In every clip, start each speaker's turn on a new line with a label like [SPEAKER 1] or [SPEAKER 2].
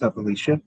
[SPEAKER 1] What's up, Alicia?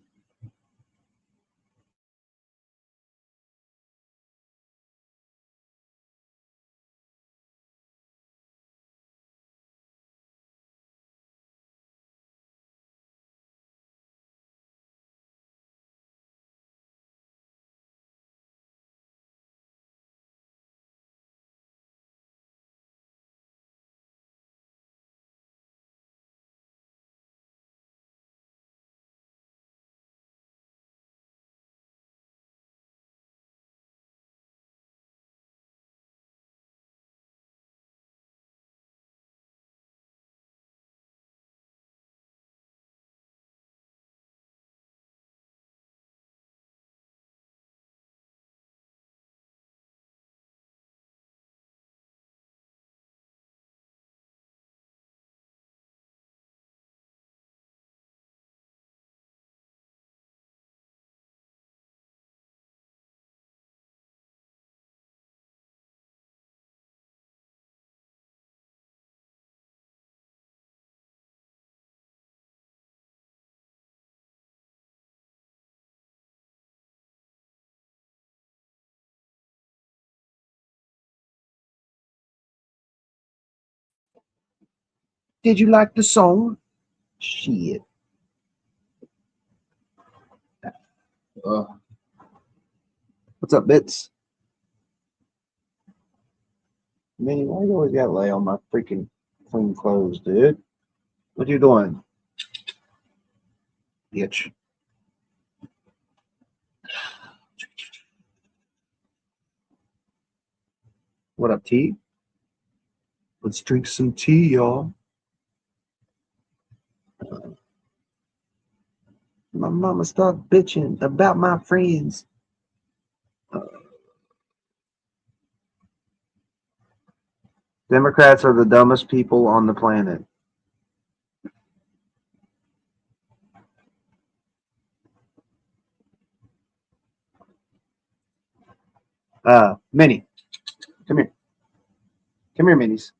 [SPEAKER 1] Did you like the song? Shit. What's up, Bits? Man, why you always gotta lay on my freaking clean clothes, dude? What you doing? Bitch. What up, tea? Let's drink some tea, y'all. My mama started bitching about my friends. Democrats are the dumbest people on the planet. Minnie, come here. Come here, Minnies.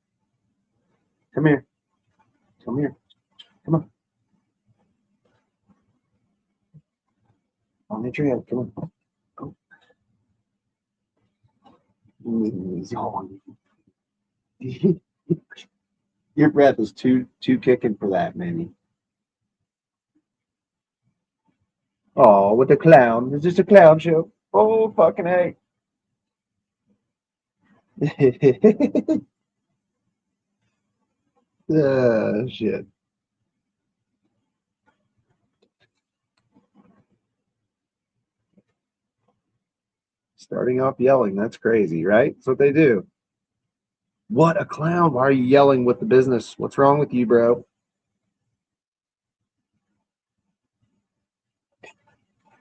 [SPEAKER 1] Come here. Come here. Come on. I'll hit your head. Come on. Go. Your breath is too kicking for that, Minnie. Oh, with the clown. It's just a clown show. Oh, fucking hey. Shit. Starting off yelling. That's crazy, right? That's what they do. What a clown. Why are you yelling with the business? What's wrong with you, bro?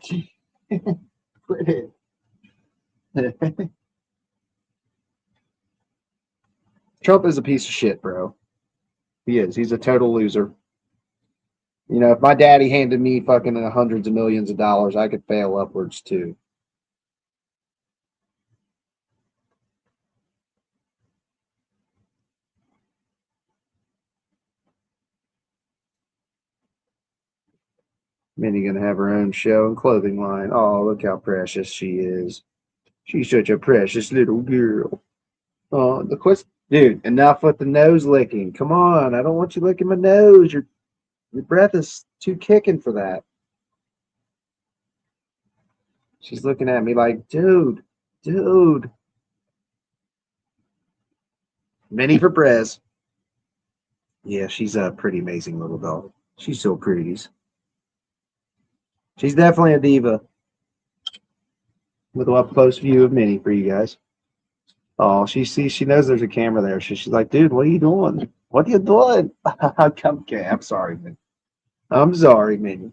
[SPEAKER 1] Quit it. Trump is a piece of shit, bro. He is. He's a total loser. You know, if my daddy handed me fucking hundreds of millions of dollars, I could fail upwards too. Minnie gonna have her own show and clothing line. Oh, look how precious she is. She's such a precious little girl. Oh, the quest, dude. Enough with the nose licking. Come on, I don't want you licking my nose. Your breath is too kicking for that. She's looking at me like, dude. Minnie for Prez. Yeah, she's a pretty amazing little dog. She's so pretty. She's definitely a diva. With a up close view of Minnie for you guys. Oh, she knows there's a camera there. She's like, dude, what are you doing? What are you doing? Okay, I'm sorry, man. I'm sorry, Minnie.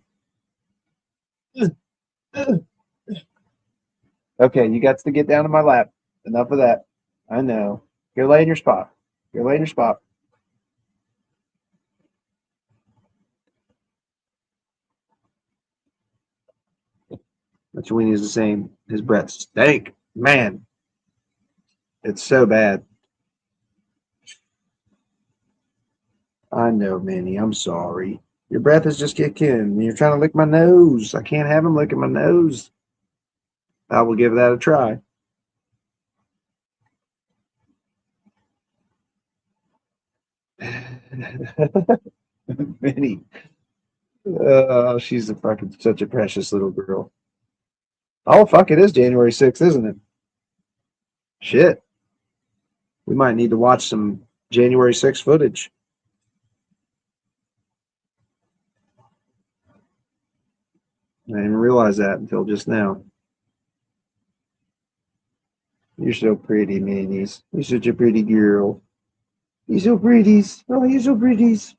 [SPEAKER 1] Okay, you got to get down to my lap. Enough of that. I know. Go lay in your spot. Go lay in your spot. But Winnie is the same. His breath stank. Man, it's so bad. I know, Minnie. I'm sorry. Your breath is just kicking. You're trying to lick my nose. I can't have him licking my nose. I will give that a try. Minnie. She's a fucking such a precious little girl. Oh fuck! It is January 6th, isn't it? Shit. We might need to watch some January 6th footage. I didn't realize that until just now. You're so pretty, Minnie's. You're such a pretty girl. You're so pretties. Oh, you're so pretties.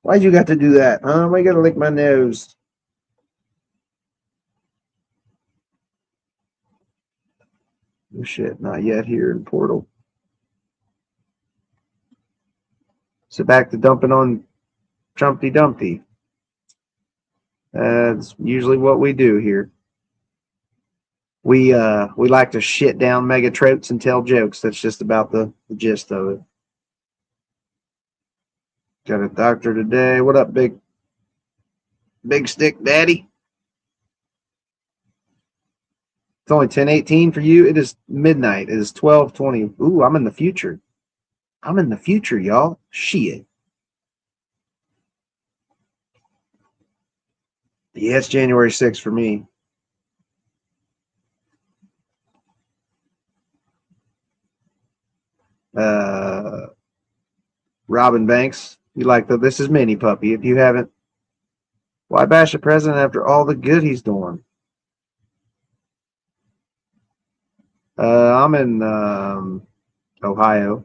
[SPEAKER 1] Why'd you got to do that? Huh? Why you gotta lick my nose? Oh shit, not yet here in Portal. So back to dumping on Trumpty Dumpty. That's usually what we do here. We like to shit down megatropes and tell jokes. That's just about the gist of it. Got a doctor today. What up, big stick daddy? It's only 10:18 for you. It is midnight. It is 12:20. Ooh, I'm in the future. I'm in the future, y'all. Shit. Yeah, it's January 6th for me. Uh, Robin Banks, you like this is Mini Puppy. If you haven't, why bash the president after all the good he's doing? I'm in Ohio.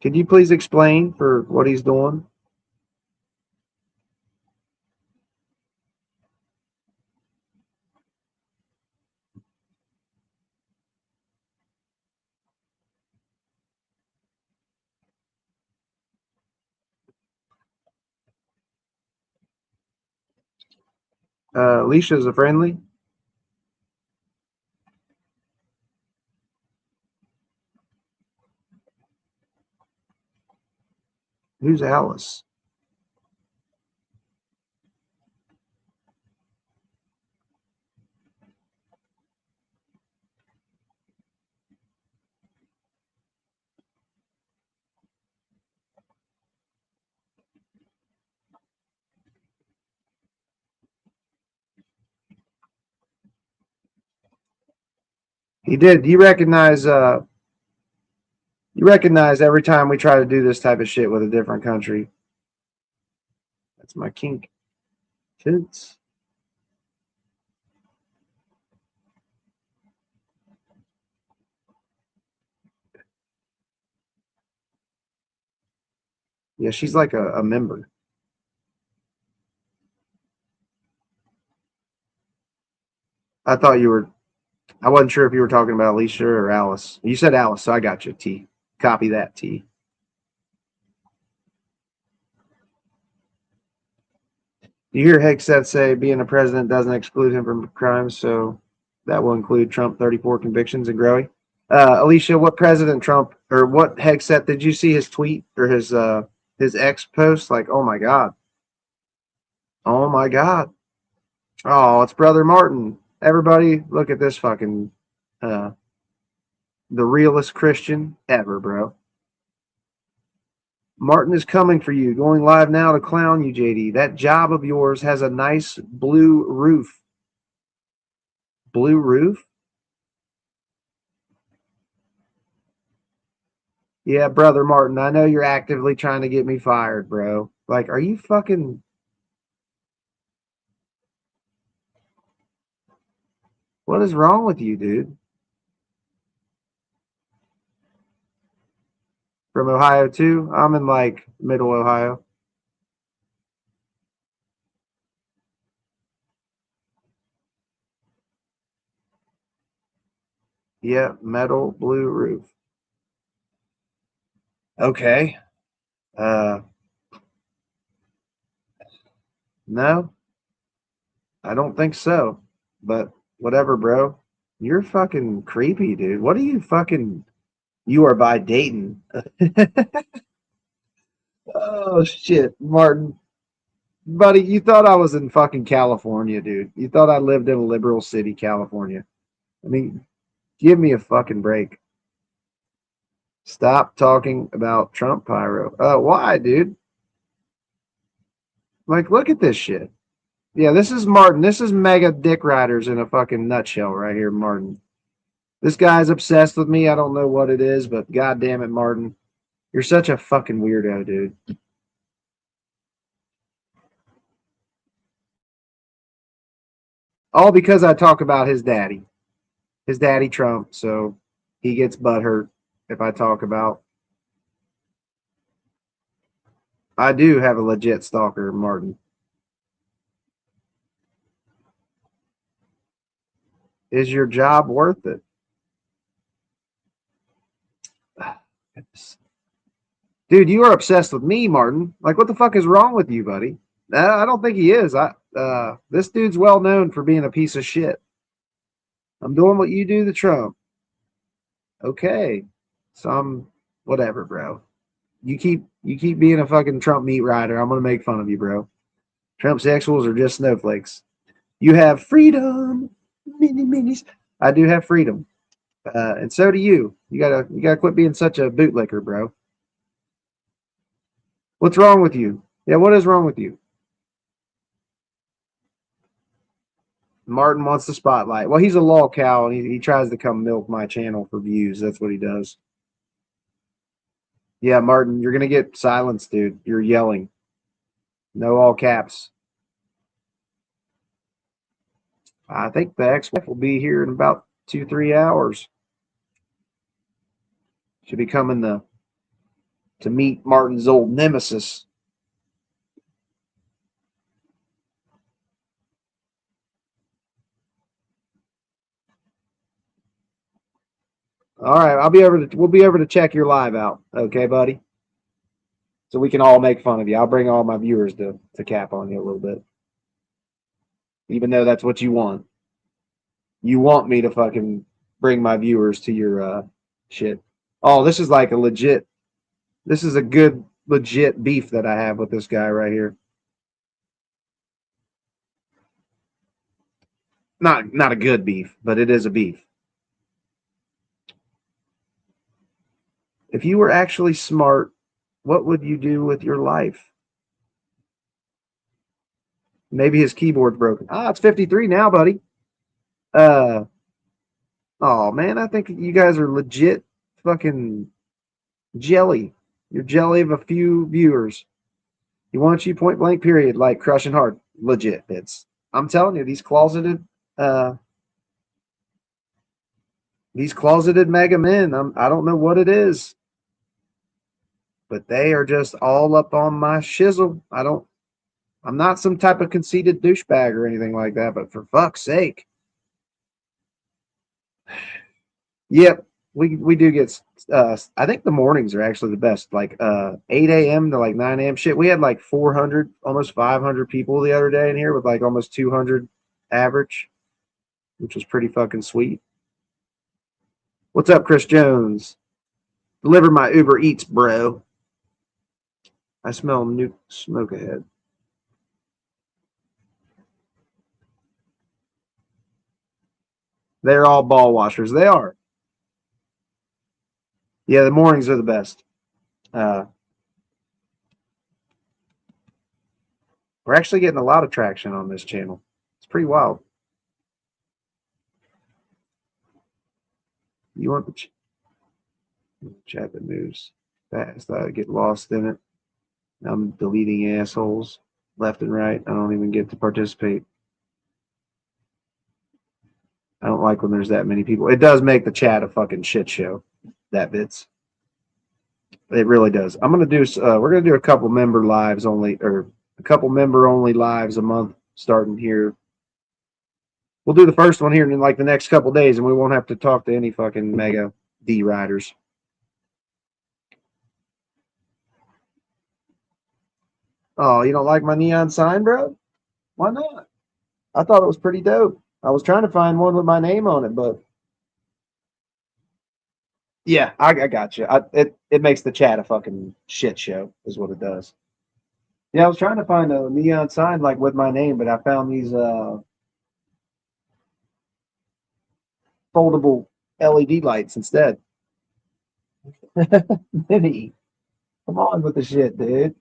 [SPEAKER 1] Could you please explain for what he's doing? Alicia's a friendly. Who's Alice? He did. You recognize every time we try to do this type of shit with a different country. That's my kink. Tits. Yeah, she's like a member. I thought you were. I wasn't sure if you were talking about Alicia or Alice. You said Alice, so I got you. T. Copy that. T. You hear Hegseth say being a president doesn't exclude him from crimes, so that will include Trump 34 convictions and growing. Alicia, what President Trump or what Hegseth did you see his tweet or his X post? Like, oh my god, oh my god, oh it's Brother Martin. Everybody, look at this fucking uh, the realest Christian ever, bro. Martin is coming for you. Going live now to clown you, JD. That job of yours has a nice blue roof. Blue roof? Yeah, brother Martin, I know you're actively trying to get me fired, bro. Like, are you fucking. What is wrong with you, dude? From Ohio, too? I'm in, like, middle Ohio. Yeah, metal blue roof. Okay. Uh, no, I don't think so. But whatever, bro. You're fucking creepy, dude. What are you fucking? You are by Dayton. Oh shit, Martin, buddy. You thought I was in fucking California, dude. You thought I lived in a liberal city, California. I mean, give me a fucking break. Stop talking about Trump pyro. Why, dude? Like, look at this shit. Yeah, this is Martin. This is mega dick riders in a fucking nutshell right here, Martin. This guy's obsessed with me. I don't know what it is, but god damn it, Martin. You're such a fucking weirdo, dude. All because I talk about his daddy Trump. So he gets butthurt if I talk about. I do have a legit stalker, Martin. Is your job worth it? Dude, you are obsessed with me, Martin. Like, what the fuck is wrong with you, buddy? I don't think he is. This dude's well known for being a piece of shit. I'm doing what you do to Trump. Okay. Some whatever, bro. You keep being a fucking Trump meat rider. I'm gonna make fun of you, bro. Trump sexuals are just snowflakes. You have freedom, mini minis. I do have freedom, and so do you. You gotta quit being such a bootlicker, bro. What's wrong with you? Yeah, what is wrong with you? Martin wants the spotlight. Well, he's a lol cow, and he tries to come milk my channel for views. That's what he does. Yeah, Martin, you're gonna get silenced, dude. You're yelling. No all caps. I think the ex-wife will be here in about 2-3 hours. She'll be coming to meet Martin's old nemesis. All right, we'll be over to check your live out. Okay, buddy? So we can all make fun of you. I'll bring all my viewers to cap on you a little bit. Even though that's what you want. You want me to fucking bring my viewers to your shit. Oh, this is like a legit. This is a good legit beef that I have with this guy right here. Not a good beef, but it is a beef. If you were actually smart, what would you do with your life? Maybe his keyboard's broken. Ah, it's 53 now, buddy. Oh man, I think you guys are legit fucking jelly. You're jelly of a few viewers. He wants you point blank, period, like crushing hard. Legit. I'm telling you, uh these closeted mega men, I don't know what it is, but they are just all up on my shizzle. I'm not some type of conceited douchebag or anything like that, but for fuck's sake. Yep, we do get. I think the mornings are actually the best. Like 8 a.m. to like 9 a.m. shit. We had like 400, almost 500 people the other day in here with like almost 200 average, which was pretty fucking sweet. What's up, Chris Jones? Deliver my Uber Eats, bro. I smell new smoke ahead. They're all ball washers. They are. Yeah, the mornings are the best. We're actually getting a lot of traction on this channel. It's pretty wild. You want the chat that moves fast? I get lost in it. I'm deleting assholes left and right. I don't even get to participate. I don't like when there's that many people. It does make the chat a fucking shit show. That bits. It really does. We're gonna do a couple member lives only, or a couple member only lives a month starting here. We'll do the first one here in like the next couple days, and we won't have to talk to any fucking mega D riders. Oh, you don't like my neon sign, bro? Why not? I thought it was pretty dope. I was trying to find one with my name on it, but Yeah, I got you. It makes the chat a fucking shit show, is what it does. Yeah, I was trying to find a neon sign like with my name, but I found these foldable LED lights instead. Mini, come on with the shit, dude.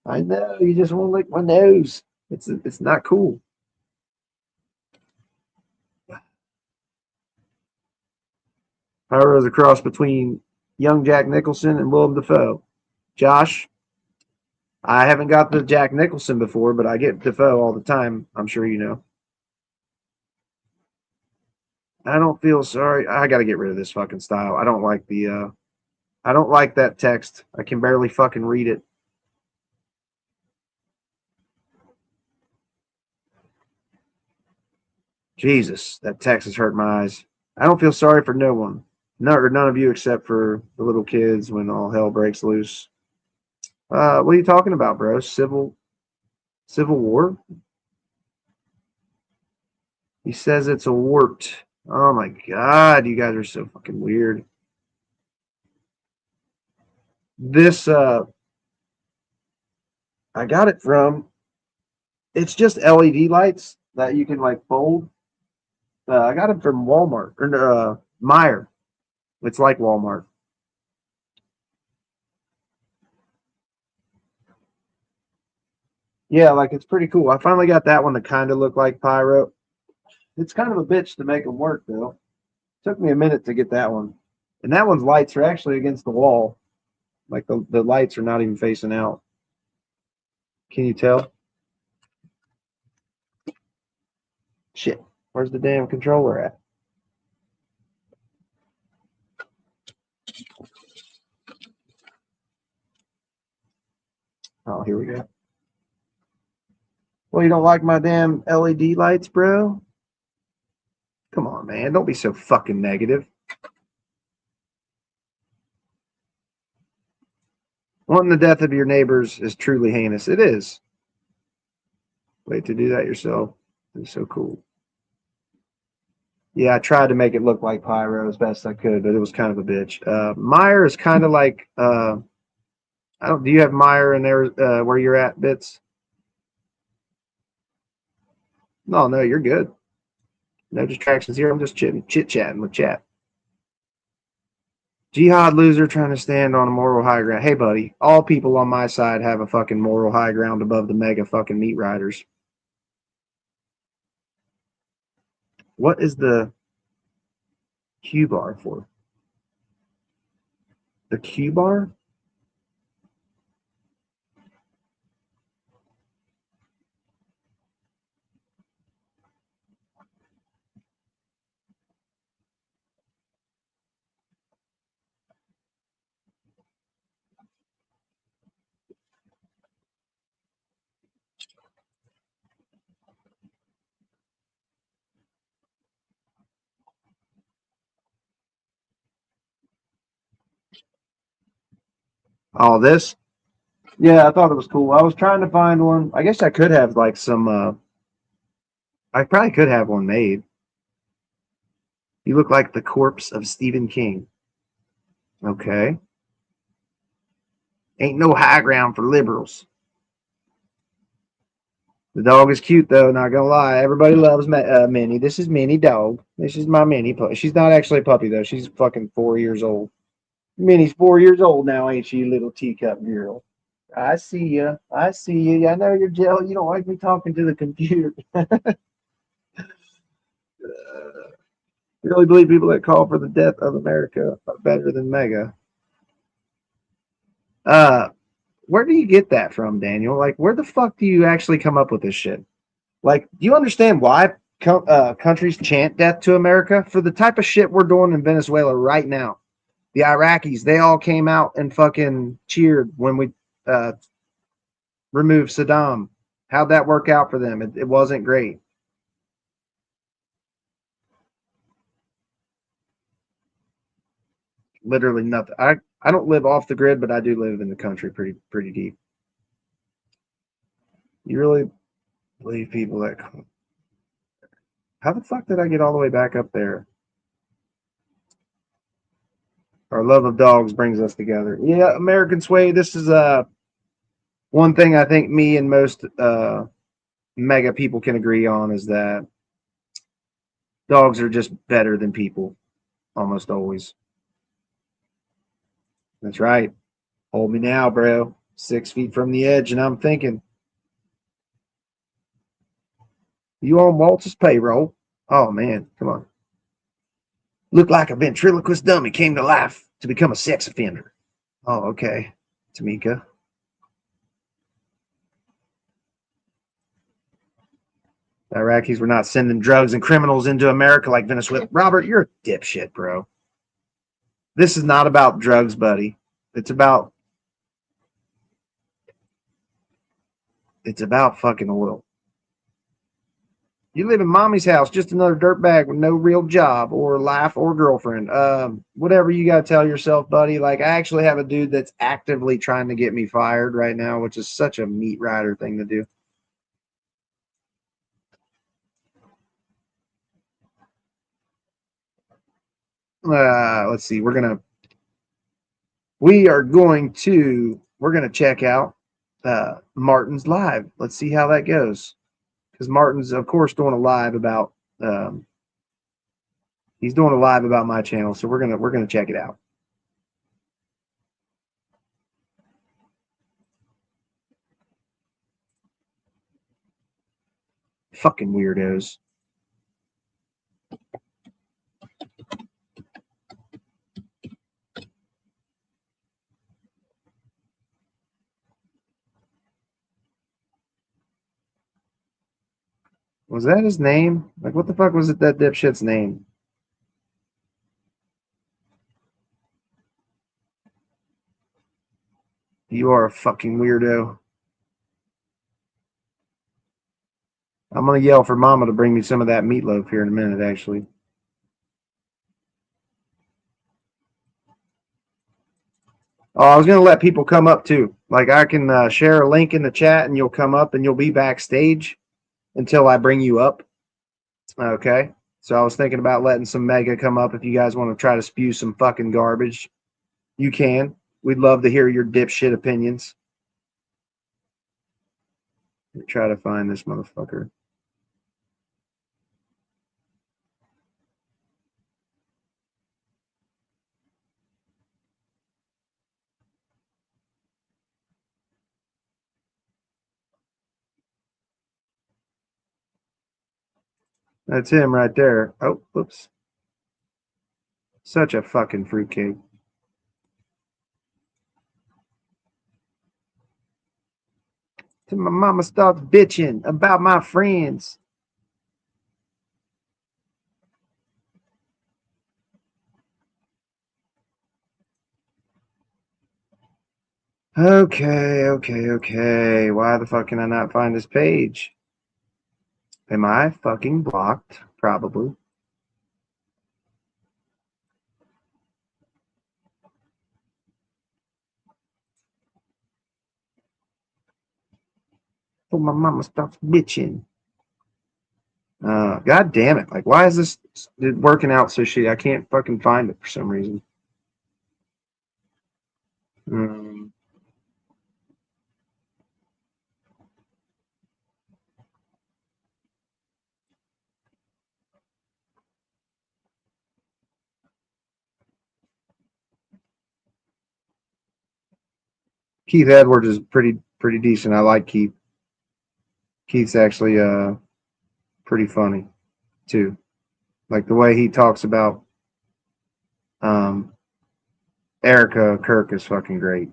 [SPEAKER 1] I know you just won't lick my nose. It's not cool. Power is a cross between young Jack Nicholson and Willem Dafoe. Josh, I haven't got the Jack Nicholson before, but I get Dafoe all the time. I'm sure you know. I don't feel sorry. I got to get rid of this fucking style. I don't like the. I don't like that text. I can barely fucking read it. Jesus, that text has hurt my eyes. I don't feel sorry for no one. None of you except for the little kids when all hell breaks loose. What are you talking about, bro? Civil war? He says it's a wart. Oh my god, you guys are so fucking weird. This I got it from it's just LED lights that you can like fold. I got it from Walmart or Meyer. It's like Walmart. Yeah, like it's pretty cool. I finally got that one that kind of looked like pyro. It's kind of a bitch to make them work though. Took me a minute to get that one. And that one's lights are actually against the wall. Like the lights are not even facing out. Can you tell? Shit. Where's the damn controller at? Oh, here we go. Well, you don't like my damn LED lights, bro? Come on, man. Don't be so fucking negative. Wanting the death of your neighbors is truly heinous. It is. Wait to do that yourself. It's so cool. Yeah, I tried to make it look like pyro as best I could, but it was kind of a bitch. Meyer is kind of like I don't. Do you have Meyer in there where you're at, Bits? No, no, you're good. No distractions here. I'm just chit chatting with chat. Jihad loser trying to stand on a moral high ground. Hey, buddy, all people on my side have a fucking moral high ground above the mega fucking meat riders. What is the Q bar for? The Q bar? All this? Yeah, I thought it was cool. I was trying to find one. I guess I could have like some. I probably could have one made. You look like the corpse of Stephen King. Okay. Ain't no high ground for liberals. The dog is cute though. Not gonna lie. Everybody loves Minnie. This is Minnie dog. This is my Minnie puppy. She's not actually a puppy though. She's fucking 4 years old. Minnie's 4 years old now, ain't she, little teacup girl? I see you. I see you. I know you're jealous. You don't like me talking to the computer. Really believe people that call for the death of America are better than Mega. Uh, where do you get that from, Daniel? Like, where the fuck do you actually come up with this shit? Like, do you understand why countries chant death to America for the type of shit we're doing in Venezuela right now? The Iraqis, they all came out and fucking cheered when we uh, removed Saddam. How'd that work out for them? It wasn't great. Literally nothing. I don't live off the grid, but I do live in the country pretty deep. You really believe people that? How the fuck did I get all the way back up there? Our love of dogs brings us together. Yeah, American Sway. This is one thing I think me and most mega people can agree on is that dogs are just better than people almost always. That's right. Hold me now, bro. 6 feet from the edge, and I'm thinking, you on Walt's payroll? Oh man, come on. Looked like a ventriloquist dummy came to life to become a sex offender. Oh, okay, Tamika. Iraqis were not sending drugs and criminals into America like Venezuela. Robert, you're a dipshit, bro. This is not about drugs, buddy. It's about fucking oil. You live in mommy's house, just another dirtbag with no real job or life or girlfriend. Whatever you got to tell yourself, buddy. Like, I actually have a dude that's actively trying to get me fired right now, which is such a meat rider thing to do. Let's see. We're gonna check out Martin's live. Let's see how that goes. Because Martin's, of course, doing a live about he's doing a live about my channel, so we're gonna check it out. Fucking weirdos. Was that his name? Like, what the fuck was it that dipshit's name? You are a fucking weirdo. I'm gonna yell for Mama to bring me some of that meatloaf here in a minute, actually. Oh, I was gonna let people come up too. Like, I can share a link in the chat, and you'll come up, and you'll be backstage until I bring you up. Okay. So I was thinking about letting some mega come up. If you guys want to try to spew some fucking garbage, you can. We'd love to hear your dipshit opinions. Try to find this motherfucker. That's him right there. Oh, whoops. Such a fucking fruitcake. Till my mama starts bitching about my friends. Okay. Why the fuck can I not find this page? Am I fucking blocked? Probably. Till my mama starts bitching. God damn it. Like, why is this working out so shitty? I can't fucking find it for some reason. Um, Keith Edwards is pretty decent. I like Keith. Keith's actually pretty funny too. Like the way he talks about um, Erica Kirk is fucking great.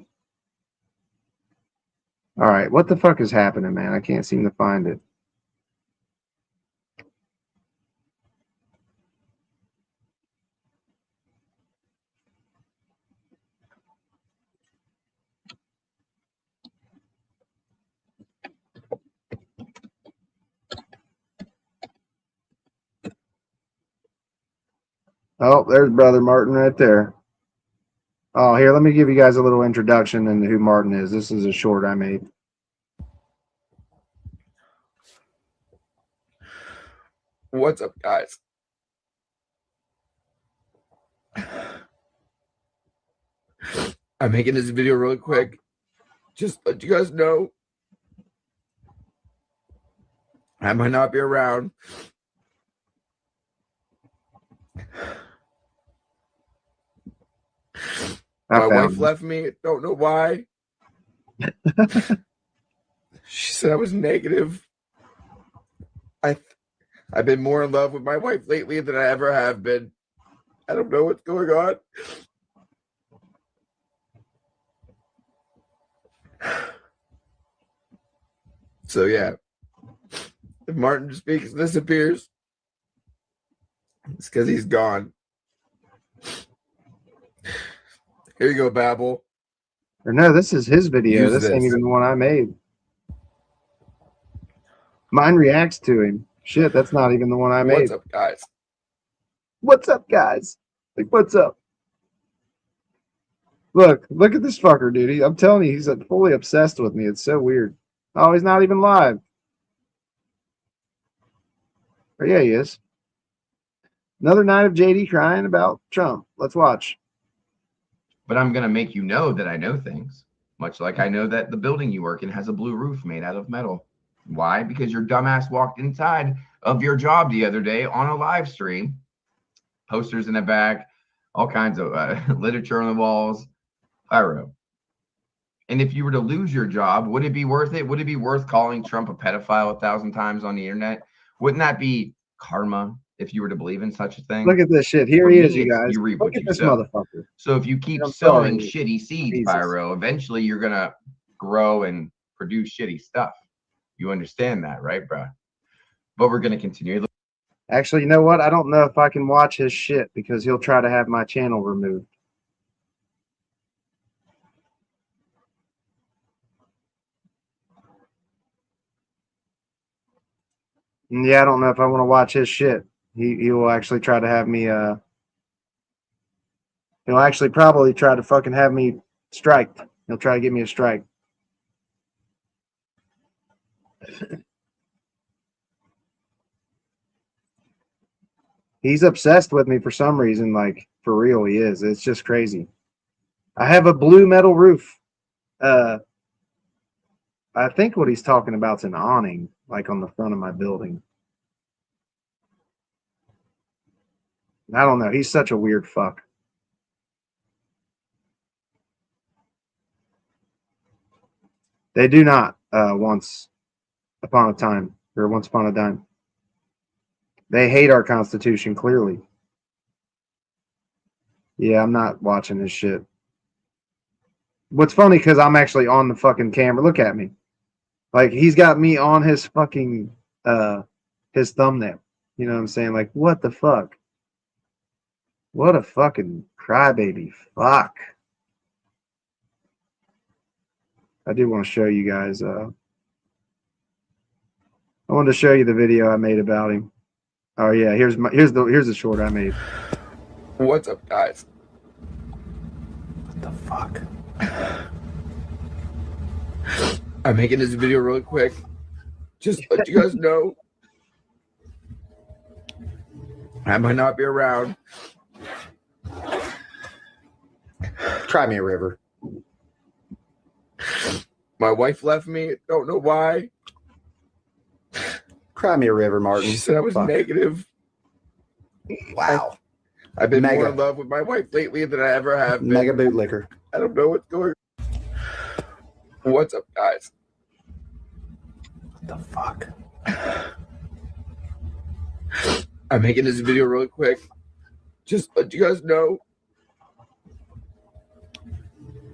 [SPEAKER 1] All right, what the fuck is happening, man? I can't seem to find it. Oh, there's Brother Martin right there. Oh, here, let me give you guys a little introduction into who Martin is. This is a short I made.
[SPEAKER 2] What's up, guys? I'm making this video really quick. Just let you guys know I might not be around. My wife left me. Don't know why. She said I was negative. I've been more in love with my wife lately than I ever have been. I don't know what's going on. So yeah, if Martin speaks disappears, it's because he's gone. Here you go, Babel.
[SPEAKER 1] Or no, this is his video.
[SPEAKER 2] Use
[SPEAKER 1] This ain't
[SPEAKER 2] this.
[SPEAKER 1] even the one I made. Mine reacts to him. Shit, that's not even the one I made.
[SPEAKER 2] What's up, guys?
[SPEAKER 1] What's up, guys? Like, what's up? Look at this fucker, dude. I'm telling you, he's fully obsessed with me. It's so weird. Oh, he's not even live. Oh, yeah, he is. Another night of JD crying about Trump. Let's watch.
[SPEAKER 3] But I'm going to make you know that I know things, much like I know that the building you work in has a blue roof made out of metal. Why? Because your dumbass walked inside of your job the other day on a live stream, posters in the back, all kinds of literature on the walls, pyro. And if you were to lose your job, would it be worth it? Would it be worth calling Trump a pedophile 1,000 times on the internet? Wouldn't that be karma if you were to believe in such a thing?
[SPEAKER 1] Look at this shit. Here
[SPEAKER 3] For
[SPEAKER 1] he
[SPEAKER 3] me,
[SPEAKER 1] is, you
[SPEAKER 3] it's
[SPEAKER 1] guys.
[SPEAKER 3] you reap
[SPEAKER 1] Look
[SPEAKER 3] what
[SPEAKER 1] at
[SPEAKER 3] you
[SPEAKER 1] this
[SPEAKER 3] sow.
[SPEAKER 1] motherfucker.
[SPEAKER 3] So if you keep
[SPEAKER 1] I'm
[SPEAKER 3] sowing
[SPEAKER 1] sorry.
[SPEAKER 3] shitty seeds,
[SPEAKER 1] Jesus.
[SPEAKER 3] Pyro, eventually you're going to grow and produce shitty stuff. You understand that, right, bro? But we're going to continue.
[SPEAKER 1] Actually, you know what? I don't know if I can watch his shit because he'll try to have my channel removed. And yeah, I don't know if I want to watch his shit. He will actually try to have me he'll actually probably try to fucking have me striked. He'll try to give me a strike. He's obsessed with me for some reason, like for real he is. It's just crazy. I have a blue metal roof. I think what he's talking about is an awning, like on the front of my building. I don't know. He's such a weird fuck. They do not once upon a time or once upon a dime. They hate our Constitution, clearly. Yeah, I'm not watching this shit. What's funny, because I'm actually on the fucking camera. Look at me. Like, he's got me on his fucking, his thumbnail. You know what I'm saying? Like, what the fuck? What a fucking crybaby. Fuck. I do want to show you guys, I wanted to show you the video I made about him. Oh yeah, here's the short I made.
[SPEAKER 2] What's up, guys?
[SPEAKER 1] What the fuck?
[SPEAKER 2] I'm making this video really quick. Just let you guys know I might not be around.
[SPEAKER 4] Cry me a river.
[SPEAKER 2] My wife left me. Don't know why.
[SPEAKER 4] Cry me a river, Martin.
[SPEAKER 2] She said I was negative.
[SPEAKER 4] Wow.
[SPEAKER 2] I've been more
[SPEAKER 4] Mega.
[SPEAKER 2] in love with my wife lately than I ever have been.
[SPEAKER 4] Mega bootlicker.
[SPEAKER 2] I don't know what's going on. What's up, guys?
[SPEAKER 4] What the fuck?
[SPEAKER 2] I'm making this video really quick. Just let you guys know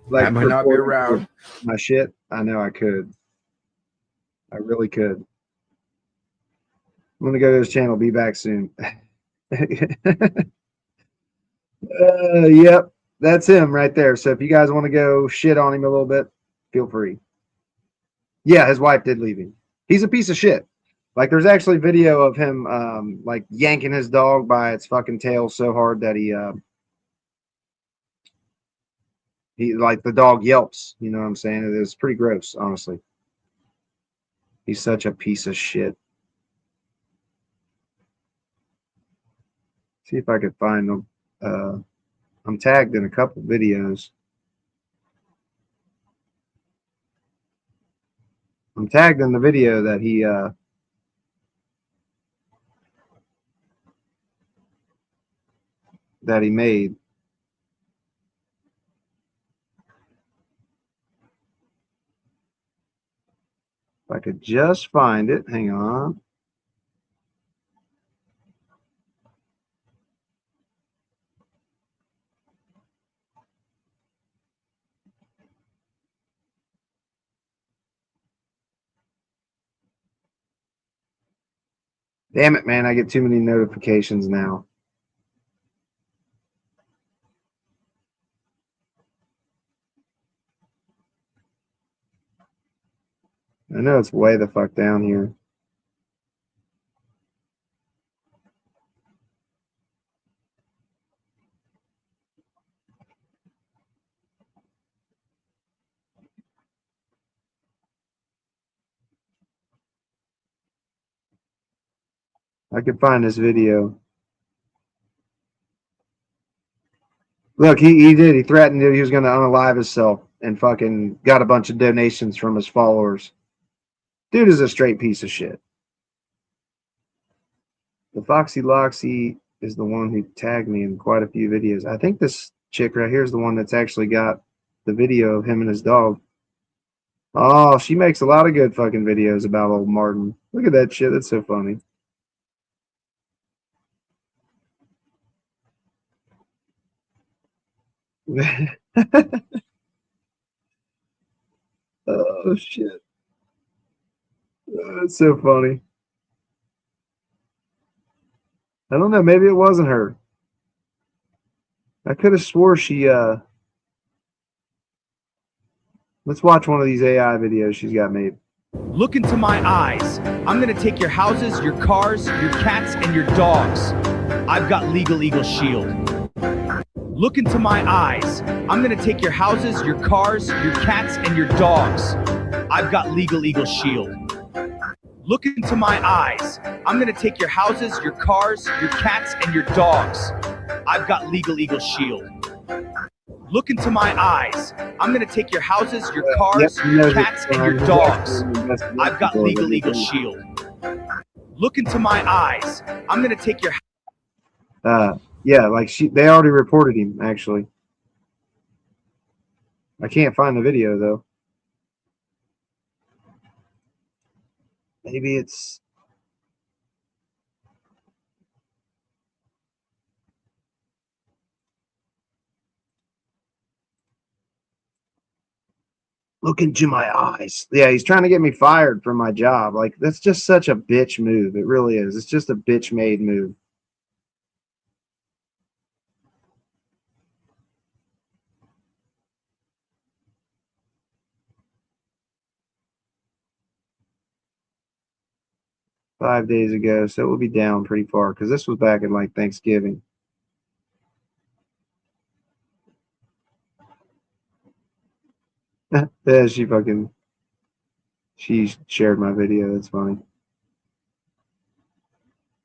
[SPEAKER 1] Like,
[SPEAKER 2] I might not be around.
[SPEAKER 1] My shit, I know I could. I really could. I'm gonna go to his channel. Be back soon. Yep, that's him right there. So if you guys want to go shit on him a little bit, feel free. Yeah, his wife did leave him. He's a piece of shit. Like, there's actually video of him like yanking his dog by its fucking tail so hard that he like the dog yelps. You know what I'm saying? It's pretty gross, honestly. He's such a piece of shit. See if I could find them. I'm tagged in a couple videos. I'm tagged in the video that he made. If I could just find it, hang on. Damn it, man, I get too many notifications now. I know it's way the fuck down here. I could find this video. Look, he did. He threatened that he was going to unalive himself and fucking got a bunch of donations from his followers. Dude is a straight piece of shit. The Foxy Loxy is the one who tagged me in quite a few videos. I think this chick right here is the one that's actually got the video of him and his dog. Oh, she makes a lot of good fucking videos about old Martin. Look at that shit. That's so funny. Oh, shit. That's so funny. I don't know. Maybe it wasn't her. I could have swore she, let's watch one of these AI videos she's got made.
[SPEAKER 5] Look into my eyes. I'm gonna take your houses, your cars, your cats, and your dogs. I've got Legal Eagle Shield. Look into my eyes. I'm gonna take your houses, your cars, your cats, and your dogs. I've got Legal Eagle Shield. Look into my eyes. I'm gonna take your houses, your cars, your cats, and your dogs. I've got Legal Eagle Shield. Look into my eyes. I'm gonna take your houses, your cars, your cats, and your dogs. I've got Legal Eagle Shield. Look into my eyes. I'm gonna take your.
[SPEAKER 1] Yeah, like they already reported him. Actually, I can't find the video though. Maybe it's. Look into my eyes. Yeah, he's trying to get me fired from my job. Like, that's just such a bitch move. It really is. It's just a bitch made move. $5 days ago, so it will be down pretty far because this was back in like Thanksgiving. Yeah, she shared my video. That's funny.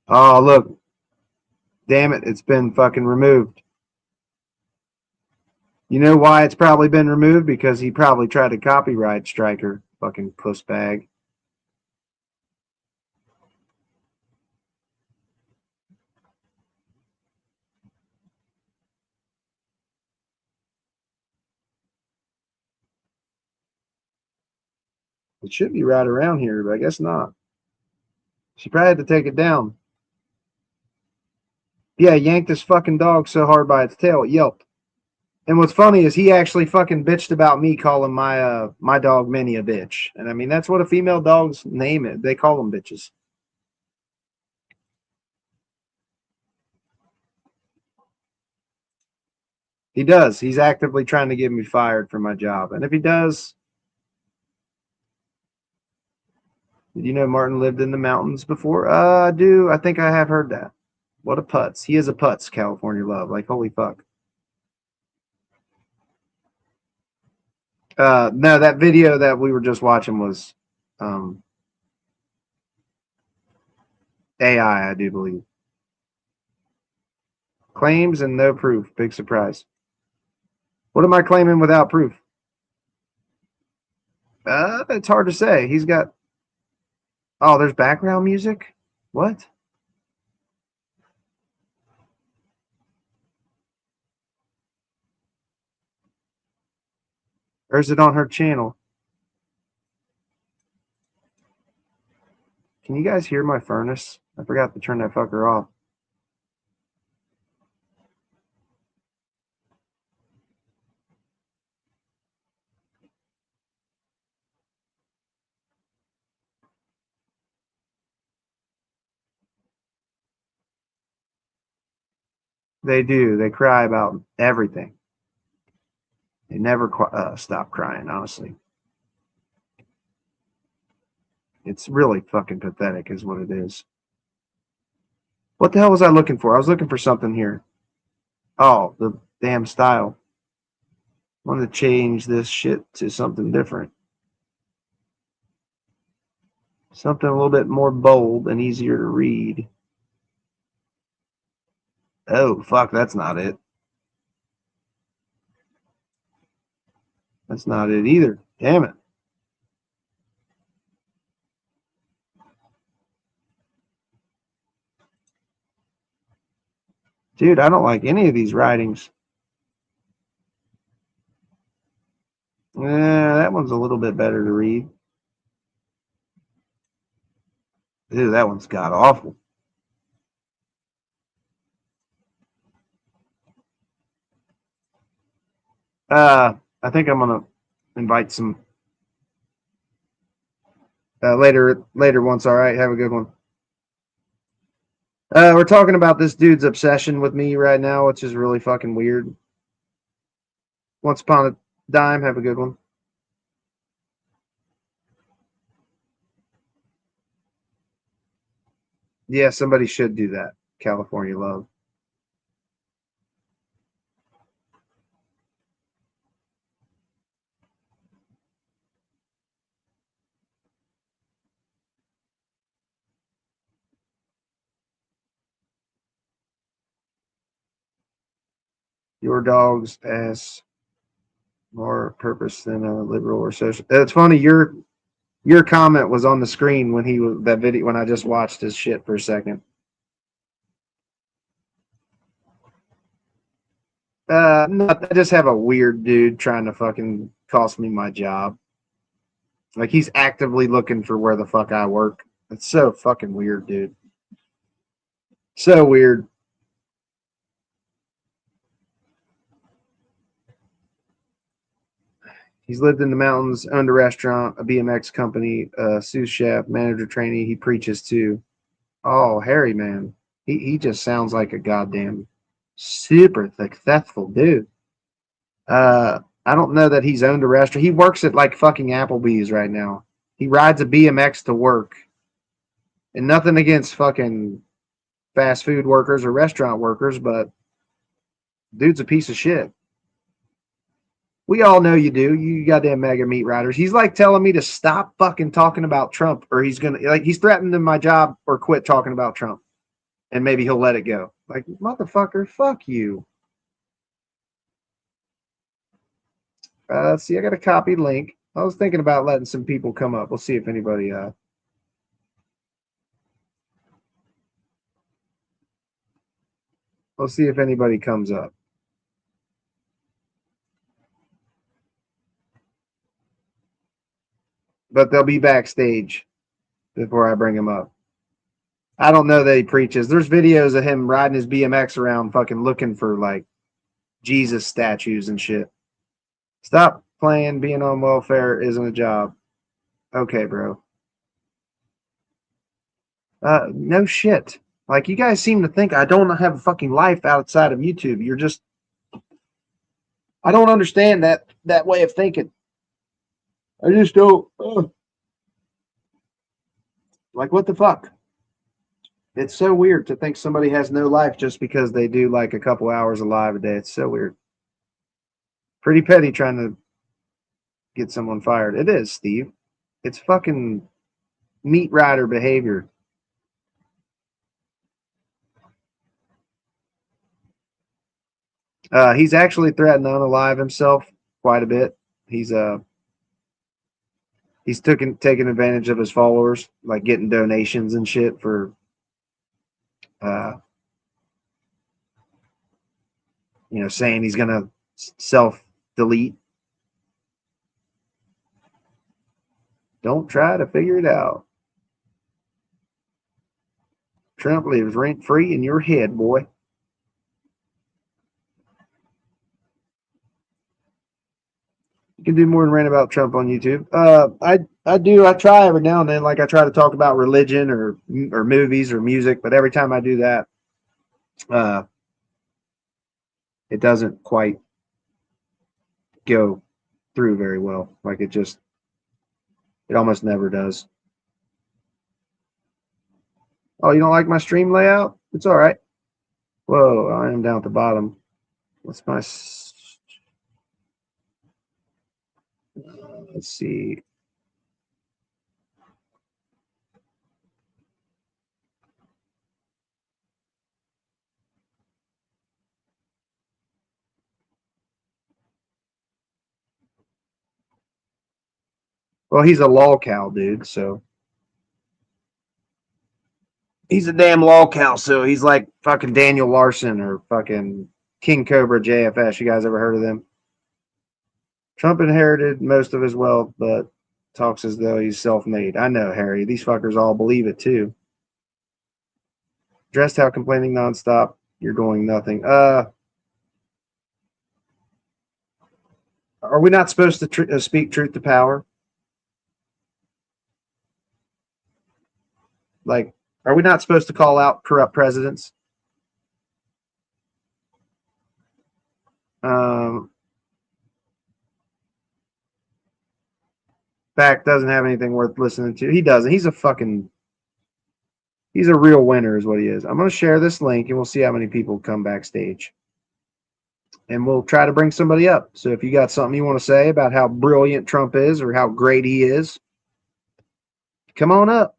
[SPEAKER 1] Oh, look. Damn it, it's been fucking removed. You know why it's probably been removed? Because he probably tried to copyright strike her. Fucking puss bag. It should be right around here, but I guess not. She probably had to take it down. Yeah, yanked this fucking dog so hard by its tail, it yelped. And what's funny is he actually fucking bitched about me calling my dog Minnie a bitch. And I mean, that's what a female dog's name is. They call them bitches. He does. He's actively trying to get me fired from my job. And if he does, did you know Martin lived in the mountains before? I do. I think I have heard that. What a putz. He is a putz, California love. Like, holy fuck. No, that video that we were just watching was AI, I do believe. Claims and no proof. Big surprise. What am I claiming without proof? It's hard to say. He's got. Oh, there's background music. What? Or is it on her channel? Can you guys hear my furnace? I forgot to turn that fucker off. They do. They cry about everything. They never stop crying, honestly. It's really fucking pathetic is what it is. What the hell was I looking for? I was looking for something here. Oh, the damn style. I wanted to change this shit to something different. Something a little bit more bold and easier to read. Oh, fuck, that's not it. That's not it either. Damn it. Dude, I don't like any of these writings. That one's a little bit better to read. Dude, that one's god awful. I think I'm gonna invite some later once. All right, have a good one. We're talking about this dude's obsession with me right now, which is really fucking weird. Once upon a dime, have a good one. Yeah, somebody should do that. California Love. Your dog's ass more purpose than a liberal or social. It's funny, your comment was on the screen when he was that video when I just watched his shit for a second. No, I just have a weird dude trying to fucking cost me my job. Like he's actively looking for where the fuck I work. It's so fucking weird, dude. So weird. He's lived in the mountains, owned a restaurant, a BMX company, a sous chef, manager trainee. He preaches too. Oh, Harry, man. He just sounds like a goddamn super successful dude. I don't know that he's owned a restaurant. He works at like fucking Applebee's right now. He rides a BMX to work. And nothing against fucking fast food workers or restaurant workers, but dude's a piece of shit. We all know you do. You goddamn mega meat riders. He's like telling me to stop fucking talking about Trump, or he's threatening my job or quit talking about Trump. And maybe he'll let it go. Like, motherfucker, fuck you. Let's see, I got a copied link. I was thinking about letting some people come up. We'll see if anybody comes up. But they'll be backstage before I bring him up. I don't know that he preaches. There's videos of him riding his BMX around fucking looking for like Jesus statues and shit. Stop playing. Being on welfare isn't a job. Okay, bro. No shit. Like, you guys seem to think I don't have a fucking life outside of YouTube. You're just... I don't understand that way of thinking. I just don't... Like, what the fuck? It's so weird to think somebody has no life just because they do like a couple hours of live a day. It's so weird. Pretty petty trying to get someone fired. It is, Steve. It's fucking meat rider behavior. He's actually threatened to unalive himself quite a bit. He's he's taking advantage of his followers, like getting donations and shit for saying he's gonna self delete. Don't try to figure it out. Trump lives rent free in your head, boy. You can do more than rant about Trump on YouTube. I do. I try every now and then. Like I try to talk about religion or movies or music, but every time I do that, it doesn't quite go through very well. Like it almost never does. Oh, you don't like my stream layout? It's all right. Whoa, I am down at the bottom. What's my... let's see. Well, he's a lolcow, dude, so... he's a damn lolcow, so he's like fucking Daniel Larson or fucking King Cobra JFS. You guys ever heard of them? Trump inherited most of his wealth, but talks as though he's self-made. I know, Harry. These fuckers all believe it, too. Dressed out complaining nonstop. You're going nothing. Are we not supposed to speak truth to power? Like, are we not supposed to call out corrupt presidents? Fact doesn't have anything worth listening to. He doesn't. He's a real winner is what he is. I'm going to share this link and we'll see how many people come backstage. And we'll try to bring somebody up. So if you got something you want to say about how brilliant Trump is or how great he is, come on up.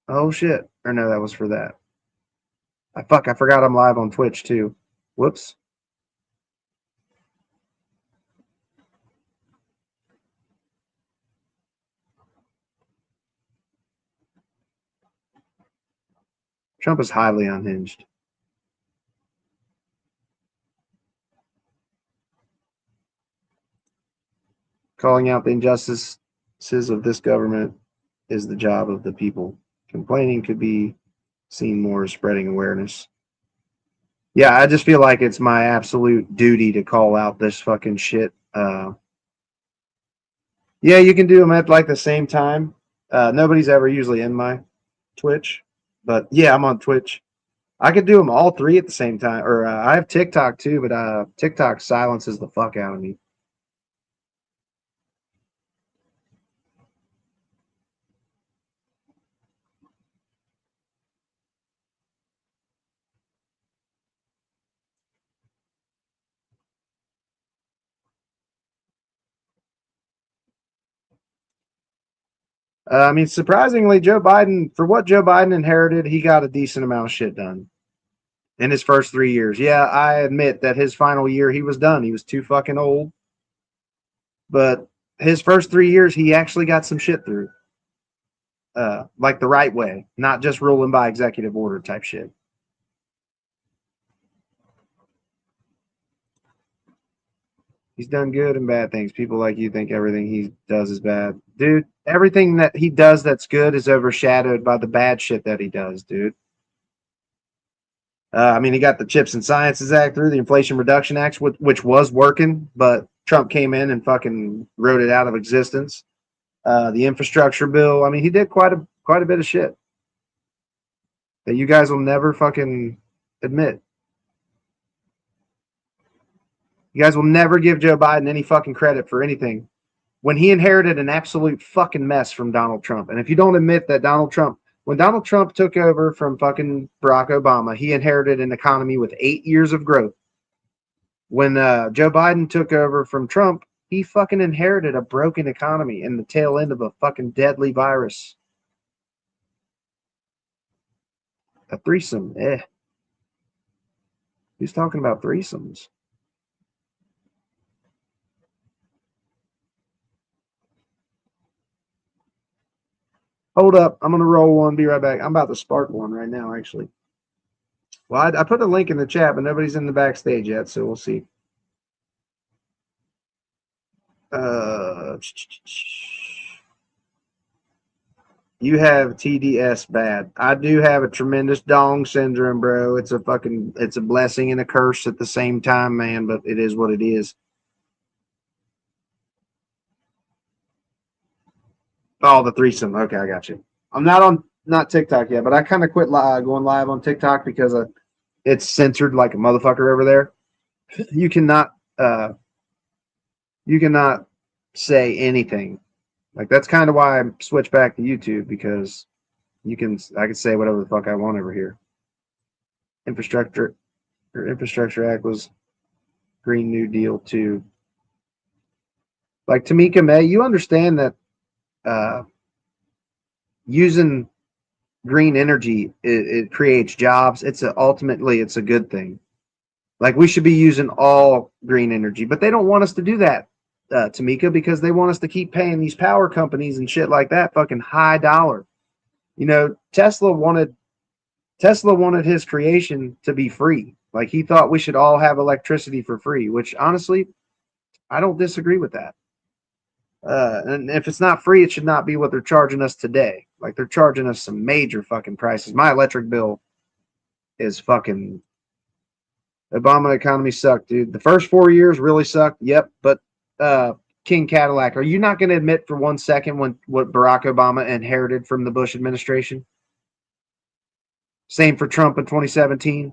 [SPEAKER 1] Oh, shit. Or no, that was for that. I forgot I'm live on Twitch, too. Whoops. Trump is highly unhinged. Calling out the injustices of this government is the job of the people. Complaining could be seen more as spreading awareness. Yeah, I just feel like it's my absolute duty to call out this fucking shit. Yeah, you can do them at like the same time. Nobody's ever usually in my Twitch, but yeah, I'm on Twitch. I could do them all three at the same time. Or I have TikTok too, but TikTok silences the fuck out of me. I mean, surprisingly, Joe Biden, for what Joe Biden inherited, he got a decent amount of shit done in his first 3 years. Yeah, I admit that his final year, he was done. He was too fucking old. But his first 3 years, he actually got some shit through. Like the right way, not just ruling by executive order type shit. He's done good and bad things. People like you think everything he does is bad. Dude, everything that he does that's good is overshadowed by the bad shit that he does, dude. I mean, he got the Chips and Sciences Act through, the Inflation Reduction Act, which was working, but Trump came in and fucking wrote it out of existence. The infrastructure bill. I mean, he did quite a bit of shit that you guys will never fucking admit. You guys will never give Joe Biden any fucking credit for anything when he inherited an absolute fucking mess from Donald Trump. And if you don't admit that when Donald Trump took over from fucking Barack Obama, he inherited an economy with 8 years of growth. When Joe Biden took over from Trump, he fucking inherited a broken economy and the tail end of a fucking deadly virus. A threesome, Who's talking about threesomes? Hold up. I'm going to roll one. Be right back. I'm about to spark one right now, actually. Well, I put a link in the chat, but nobody's in the backstage yet, so we'll see. You have TDS bad. I do have a tremendous dong syndrome, bro. It's a blessing and a curse at the same time, man, but it is what it is. Oh, the threesome. Okay, I got you. I'm not TikTok yet, but I kind of quit going live on TikTok because it's censored like a motherfucker over there. You cannot say anything. Like that's kind of why I switched back to YouTube, because I can say whatever the fuck I want over here. Infrastructure Act was Green New Deal too. Like Tamika May, you understand that using green energy, it creates jobs. Ultimately it's a good thing. Like we should be using all green energy, but they don't want us to do that, Tamika, because they want us to keep paying these power companies and shit like that fucking high dollar. You know, Tesla wanted his creation to be free. Like he thought we should all have electricity for free, which honestly, I don't disagree with that. And if it's not free, it should not be what they're charging us today. Like they're charging us some major fucking prices. My electric bill is fucking. Obama economy sucked, dude. The first 4 years really sucked. Yep, but King Cadillac, are you not going to admit for 1 second what Barack Obama inherited from the Bush administration? Same for Trump in 2017.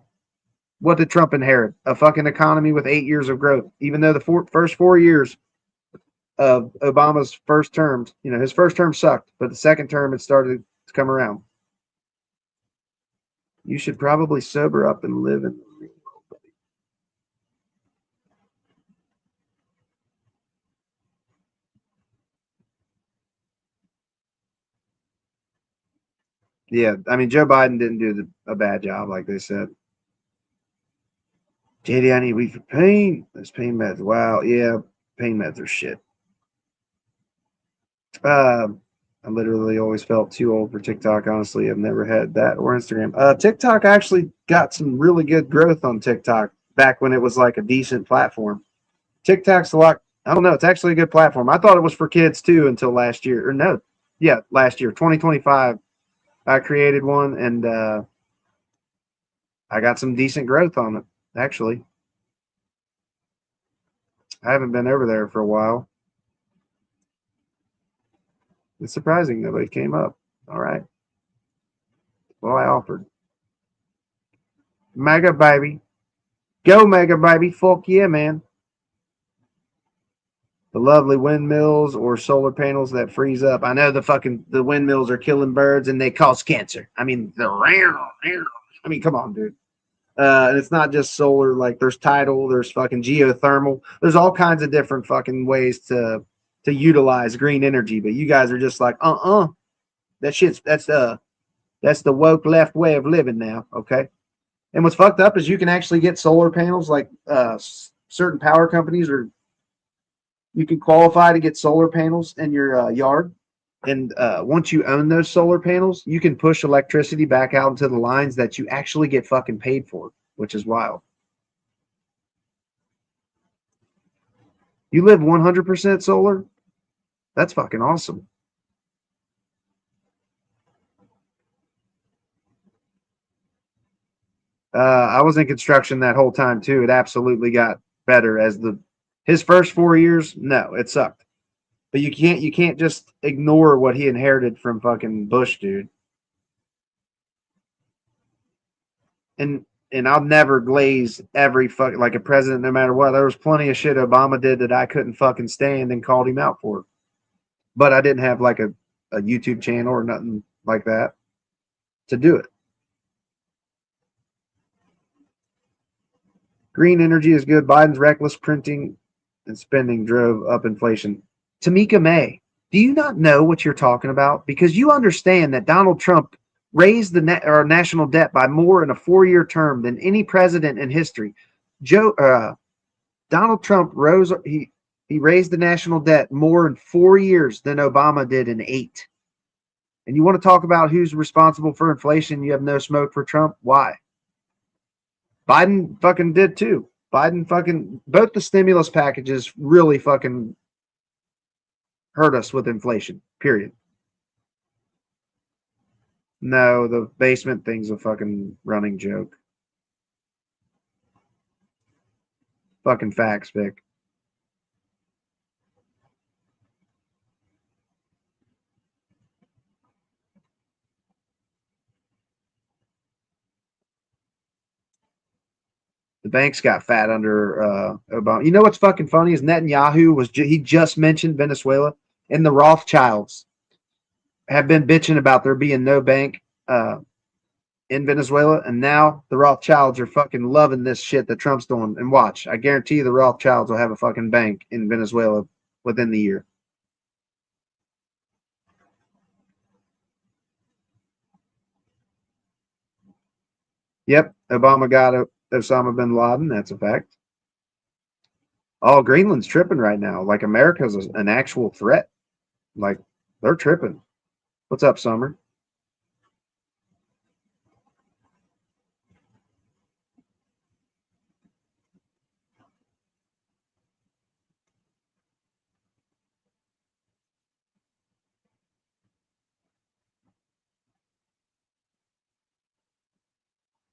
[SPEAKER 1] What did Trump inherit? A fucking economy with 8 years of growth. Even though the first 4 years of Obama's first term, his first term sucked, but the second term it started to come around. You should probably sober up and live in the real world, buddy. Yeah, I mean, Joe Biden didn't do a bad job, like they said. JD, I need weed for pain. That's pain meds. Wow, yeah, pain meds are shit. I literally always felt too old for TikTok. Honestly, I've never had that or Instagram. TikTok actually got some really good growth on TikTok back when it was like a decent platform. TikTok's a lot. I don't know. It's actually a good platform. I thought it was for kids too until last year. Or no, yeah, last year, 2025. I created one and I got some decent growth on it. Actually, I haven't been over there for a while. It's surprising nobody came up. All right. Well, I offered. Mega baby. Go Mega baby. Fuck yeah, man. The lovely windmills or solar panels that freeze up. I know the windmills are killing birds and they cause cancer. I mean, come on, dude. And it's not just solar. Like there's tidal, there's fucking geothermal. There's all kinds of different fucking ways to utilize green energy, but you guys are just like, that's the woke left way of living now, okay? And what's fucked up is you can actually get solar panels, like certain power companies, or you can qualify to get solar panels in your yard. And once you own those solar panels, you can push electricity back out into the lines that you actually get fucking paid for, which is wild. You live 100% solar? That's fucking awesome. I was in construction that whole time too. It absolutely got better as his first 4 years. No, it sucked. But you can't just ignore what he inherited from fucking Bush, dude. And I'll never glaze every fucking like a president, no matter what. There was plenty of shit Obama did that I couldn't fucking stand and called him out for. But I didn't have like a YouTube channel or nothing like that to do it. Green energy is good. Biden's reckless printing and spending drove up inflation. Tamika May, do you not know what you're talking about? Because you understand that Donald Trump raised our national debt by more in a 4-year term than any president in history. Donald Trump he raised the national debt more in 4 years than Obama did in 8. And you want to talk about who's responsible for inflation? You have no smoke for Trump. Why? Biden fucking did too. Biden fucking, both the stimulus packages really fucking hurt us with inflation, period. No, the basement thing's a fucking running joke. Fucking facts, Vic. The banks got fat under Obama. You know what's fucking funny is Netanyahu he just mentioned Venezuela, and the Rothschilds have been bitching about there being no bank in Venezuela, and now the Rothschilds are fucking loving this shit that Trump's doing. And watch, I guarantee you the Rothschilds will have a fucking bank in Venezuela within the year. Yep, Obama got Osama bin Laden. That's a fact. Oh, Greenland's tripping right now. Like America's an actual threat. Like they're tripping. What's up, Summer?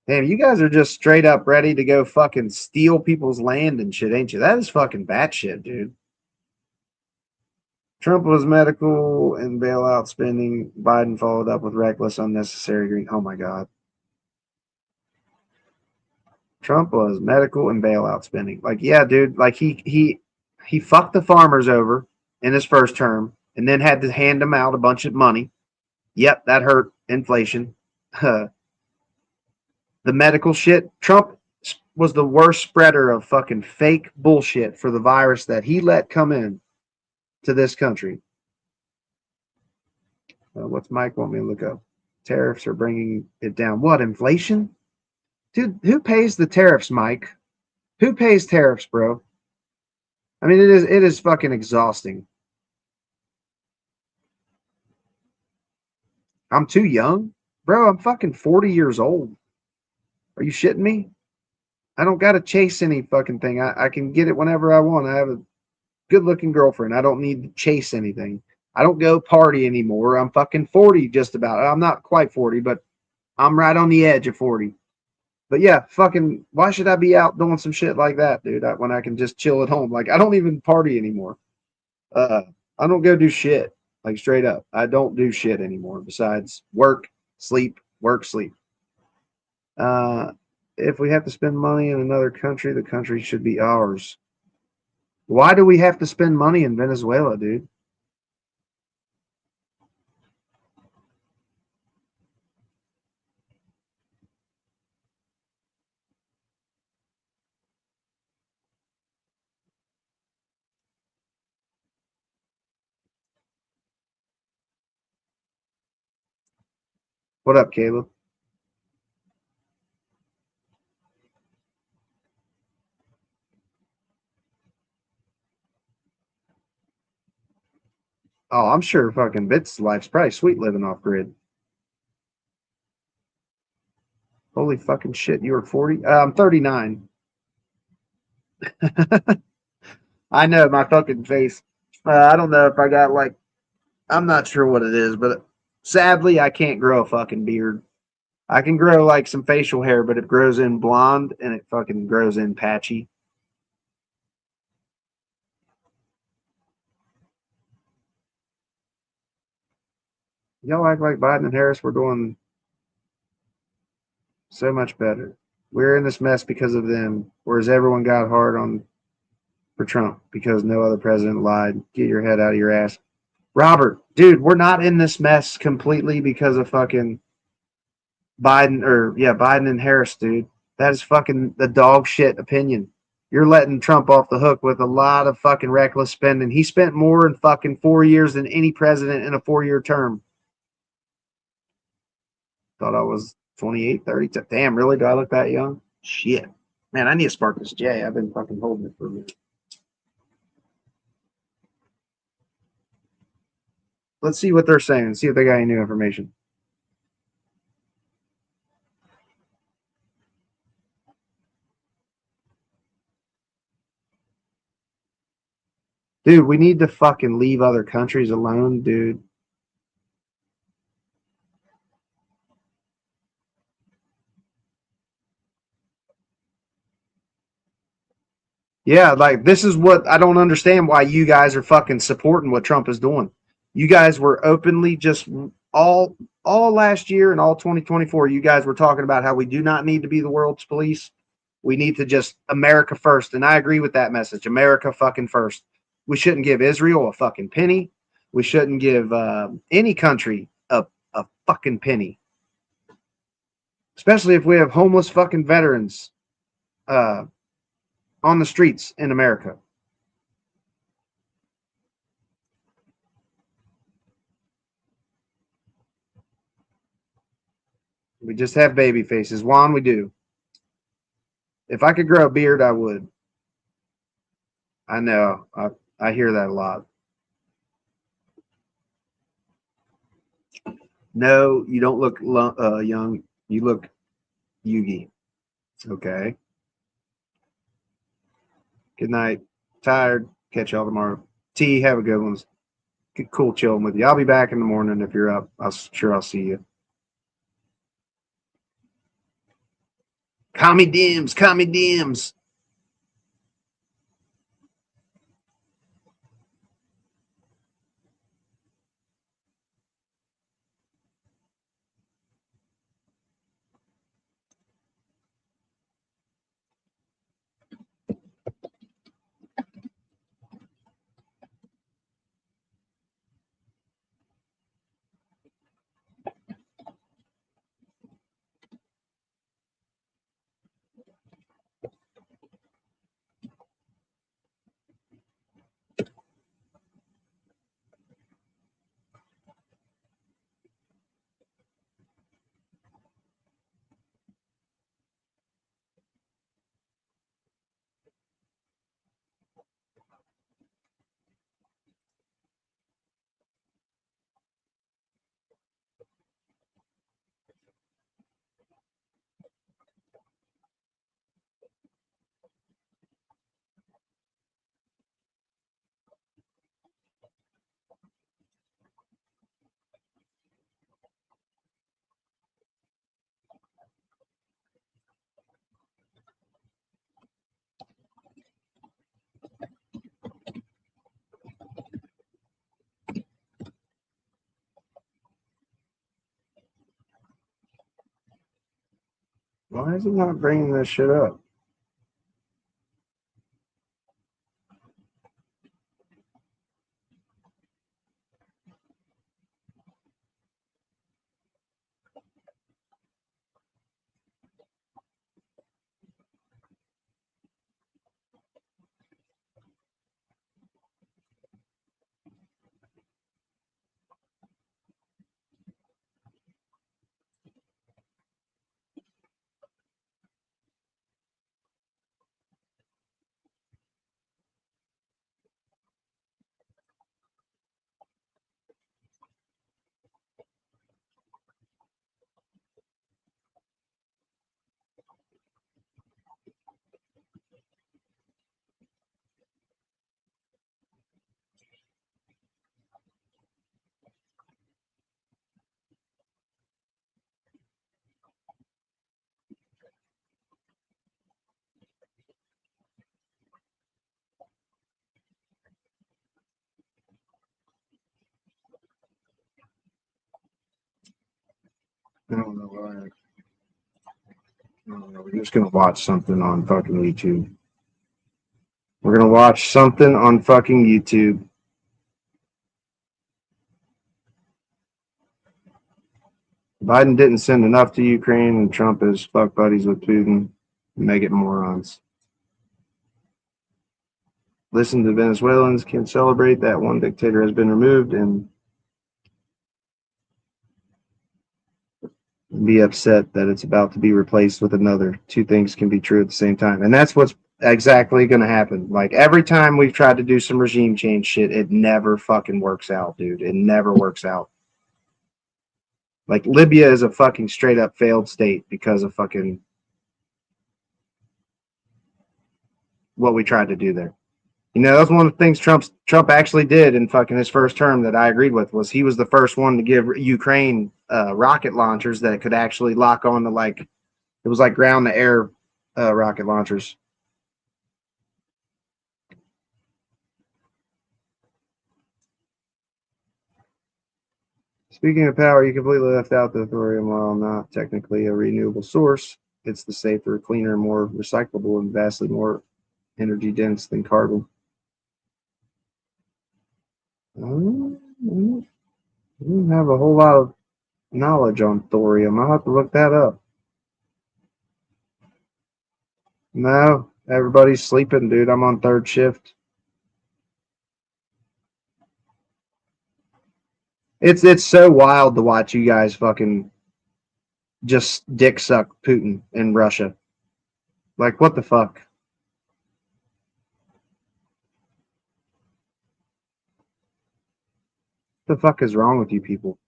[SPEAKER 1] Damn, you guys are just straight up ready to go fucking steal people's land and shit, ain't you? That is fucking batshit, dude. Trump was medical and bailout spending. Biden followed up with reckless, unnecessary green. Oh my God. Trump was medical and bailout spending. Like, yeah, dude. Like he fucked the farmers over in his first term, and then had to hand them out a bunch of money. Yep, that hurt inflation. The medical shit. Trump was the worst spreader of fucking fake bullshit for the virus that he let come in to this country. What's Mike want me to look up? Tariffs are bringing it down. What, inflation? Dude, who pays the tariffs, Mike? Who pays tariffs, bro? I mean, it is fucking exhausting. I'm too young? Bro, I'm fucking 40 years old. Are you shitting me? I don't got to chase any fucking thing. I can get it whenever I want. I have a good looking girlfriend. I don't need to chase anything. I don't go party anymore. I'm fucking 40 just about. I'm not quite 40, but I'm right on the edge of 40. But yeah, fucking, why should I be out doing some shit like that, dude, when I can just chill at home? Like, I don't even party anymore. I don't go do shit. Like, straight up. I don't do shit anymore besides work, sleep, work, sleep. If we have to spend money in another country, the country should be ours. Why do we have to spend money in Venezuela, dude? What up, Caleb? Oh, I'm sure fucking Bit's life's probably sweet living off grid. Holy fucking shit, you were 40? I'm 39. I know, my fucking face. I don't know if I got like, I'm not sure what it is, but sadly, I can't grow a fucking beard. I can grow like some facial hair, but it grows in blonde and it fucking grows in patchy. Y'all act like Biden and Harris were doing so much better. We're in this mess because of them, whereas everyone got hard on for Trump because no other president lied. Get your head out of your ass. Robert, dude, we're not in this mess completely because of fucking Biden and Harris, dude. That is fucking the dog shit opinion. You're letting Trump off the hook with a lot of fucking reckless spending. He spent more in fucking 4 years than any president in a 4-year term. Thought I was 28, 30. Damn, really? Do I look that young? Shit. Man, I need to spark this J. I've been fucking holding it for a minute. Let's see what they're saying. See if they got any new information. Dude, we need to fucking leave other countries alone, dude. Yeah, like this is what I don't understand why you guys are fucking supporting what Trump is doing. You guys were openly just all last year and all 2024, you guys were talking about how we do not need to be the world's police. We need to just America first. And I agree with that message. America fucking first. We shouldn't give Israel a fucking penny. We shouldn't give any country a fucking penny. Especially if we have homeless fucking veterans on the streets in America. We just have baby faces. Juan, we do. If I could grow a beard, I would. I know. I hear that a lot. No, you don't look young. You look Yugi. Okay. Good night. Tired. Catch y'all tomorrow. T, have a good one. Cool chilling with you. I'll be back in the morning if you're up. I'll see you. Call me Dims. Call me Dims. Why is it not bringing this shit up? I don't know why. I don't know. We're just gonna watch something on fucking YouTube. We're gonna watch something on fucking YouTube. Biden didn't send enough to Ukraine, and Trump is fuck buddies with Putin. Maggot morons. Listen to Venezuelans can celebrate that one dictator has been removed and be upset that it's about to be replaced with another. Two things can be true at the same time. And that's what's exactly going to happen. Like every time we've tried to do some regime change shit, it never fucking works out, dude. It never works out. Like Libya is a fucking straight up failed state because of fucking what we tried to do there. You know, that's one of the things Trump actually did in fucking his first term that I agreed with was he was the first one to give Ukraine rocket launchers that could actually lock on to like it was like ground to air rocket launchers. Speaking of power, you completely left out the thorium. While not technically a renewable source, it's the safer, cleaner, more recyclable, and vastly more energy dense than carbon. I don't have a whole lot of knowledge on thorium. I'll have to look that up. No, everybody's sleeping, dude. I'm on third shift. It's so wild to watch you guys fucking just dick suck Putin in Russia. Like, what the fuck? What the fuck is wrong with you people?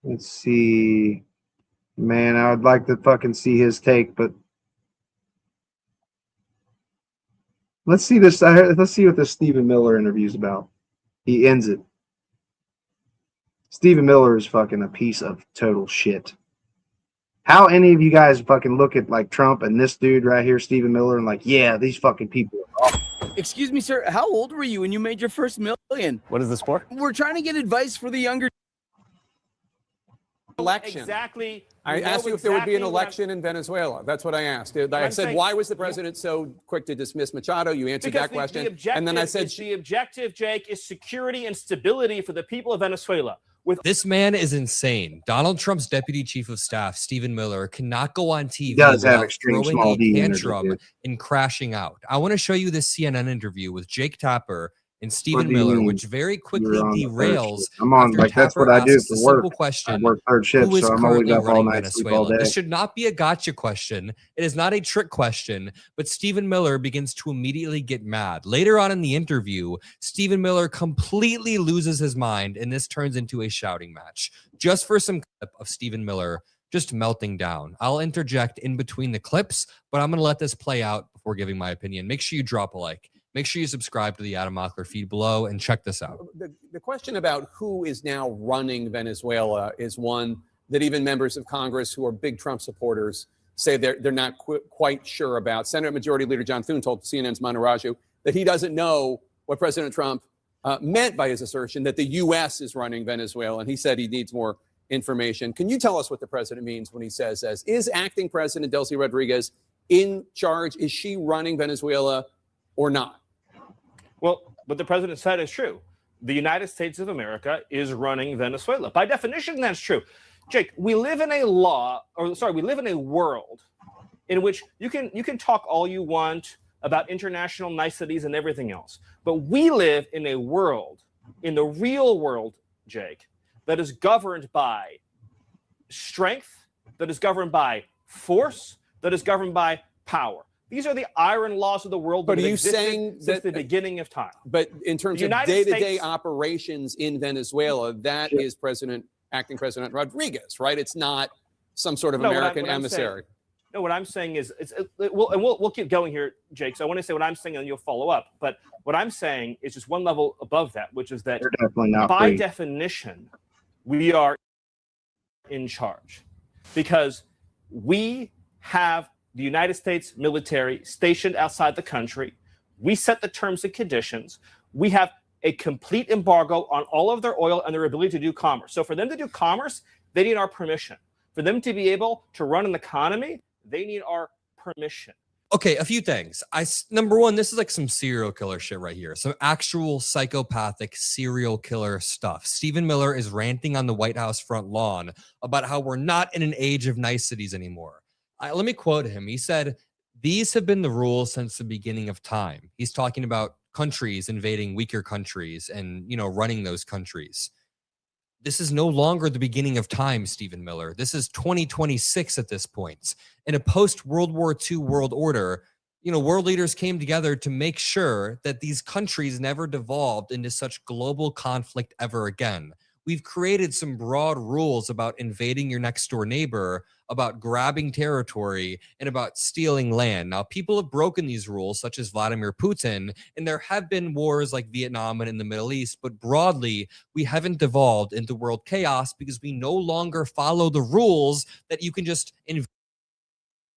[SPEAKER 1] Let's see. Man, I would like to fucking see his take, but let's see this. Let's see what this Stephen Miller interview is about. He ends it. Stephen Miller is fucking a piece of total shit. How any of you guys fucking look at like Trump and this dude right here, Stephen Miller, and like, yeah, these fucking people are awful.
[SPEAKER 6] Excuse me, sir. How old were you when you made your first million?
[SPEAKER 7] What is this for?
[SPEAKER 6] We're trying to get advice for the younger.
[SPEAKER 7] Election.
[SPEAKER 8] Exactly.
[SPEAKER 7] I asked you if there would be an election in Venezuela. That's what I asked. I said, why was the president so quick to dismiss Machado? You answered that question. And then I said,
[SPEAKER 8] the objective, Jake, is security and stability for the people of Venezuela.
[SPEAKER 9] This man is insane. Donald Trump's deputy chief of staff, Stephen Miller, cannot go on TV
[SPEAKER 1] does have
[SPEAKER 9] without
[SPEAKER 1] extreme
[SPEAKER 9] throwing
[SPEAKER 1] small
[SPEAKER 9] a
[SPEAKER 1] D
[SPEAKER 9] tantrum
[SPEAKER 1] energy,
[SPEAKER 9] and crashing out. I want to show you this CNN interview with Jake Tapper and
[SPEAKER 1] What
[SPEAKER 9] Stephen
[SPEAKER 1] do you
[SPEAKER 9] Miller,
[SPEAKER 1] mean
[SPEAKER 9] which very quickly
[SPEAKER 1] you're on the third
[SPEAKER 9] derails
[SPEAKER 1] shift? I'm on,
[SPEAKER 9] after
[SPEAKER 1] like, that's
[SPEAKER 9] Tapper
[SPEAKER 1] what I do
[SPEAKER 9] asks
[SPEAKER 1] for
[SPEAKER 9] a
[SPEAKER 1] work.
[SPEAKER 9] simple
[SPEAKER 1] I
[SPEAKER 9] question.
[SPEAKER 1] work third shift,
[SPEAKER 9] Who is
[SPEAKER 1] so I'm always
[SPEAKER 9] currently
[SPEAKER 1] up all
[SPEAKER 9] running
[SPEAKER 1] night, sleep all
[SPEAKER 9] Venezuela?
[SPEAKER 1] day.
[SPEAKER 9] This should not be a gotcha question. It is not a trick question, but Stephen Miller begins to immediately get mad. Later on in the interview, Stephen Miller completely loses his mind, and this turns into a shouting match. Just for some clip of Stephen Miller just melting down. I'll interject in between the clips, but I'm going to let this play out before giving my opinion. Make sure you drop a like. Make sure you subscribe to the Adam Mockler feed below and check this out.
[SPEAKER 7] the question about who is now running Venezuela is one that even members of Congress who are big Trump supporters say they're not quite sure about. Senate Majority Leader John Thune told CNN's Manu Raju that he doesn't know what President Trump meant by his assertion that the U.S. is running Venezuela, and he said he needs more information. Can you tell us what the president means when he says, is acting President Delcy Rodriguez in charge? Is she running Venezuela or not?
[SPEAKER 8] Well, what the president said is true. The United States of America is running Venezuela. By definition, that's true. Jake, we live in a world in which you can talk all you want about international niceties and everything else. But we live in a world, in the real world, Jake, that is governed by strength, that is governed by force, that is governed by power. These are the iron laws of the world that have existed since the beginning of time.
[SPEAKER 7] But in terms of day-to-day operations in Venezuela, that is acting President Rodriguez, right? It's not some sort of American emissary.
[SPEAKER 8] What I'm saying is, we'll keep going here, Jake. So I want to say what I'm saying, and you'll follow up. But what I'm saying is just one level above that, which is that by definition, we are in charge because we have the United States military stationed outside the country. We set the terms and conditions. We have a complete embargo on all of their oil and their ability to do commerce. So for them to do commerce, they need our permission. For them to be able to run an economy, they need our permission.
[SPEAKER 9] Okay, a few things. Number one, this is like some serial killer shit right here. Some actual psychopathic serial killer stuff. Stephen Miller is ranting on the White House front lawn about how we're not in an age of niceties anymore. Let me quote him. He said, "These have been the rules since the beginning of time." He's talking about countries invading weaker countries and, running those countries. this is no longer the beginning of time, Stephen Miller. This is 2026 at this point. In a post-World War II world order, world leaders came together to make sure that these countries never devolved into such global conflict ever again. We've created some broad rules about invading your next door neighbor, about grabbing territory, and about stealing land. Now, people have broken these rules, such as Vladimir Putin, and there have been wars like Vietnam and in the Middle East, but broadly, we haven't devolved into world chaos because we no longer follow the rules that you can just invade.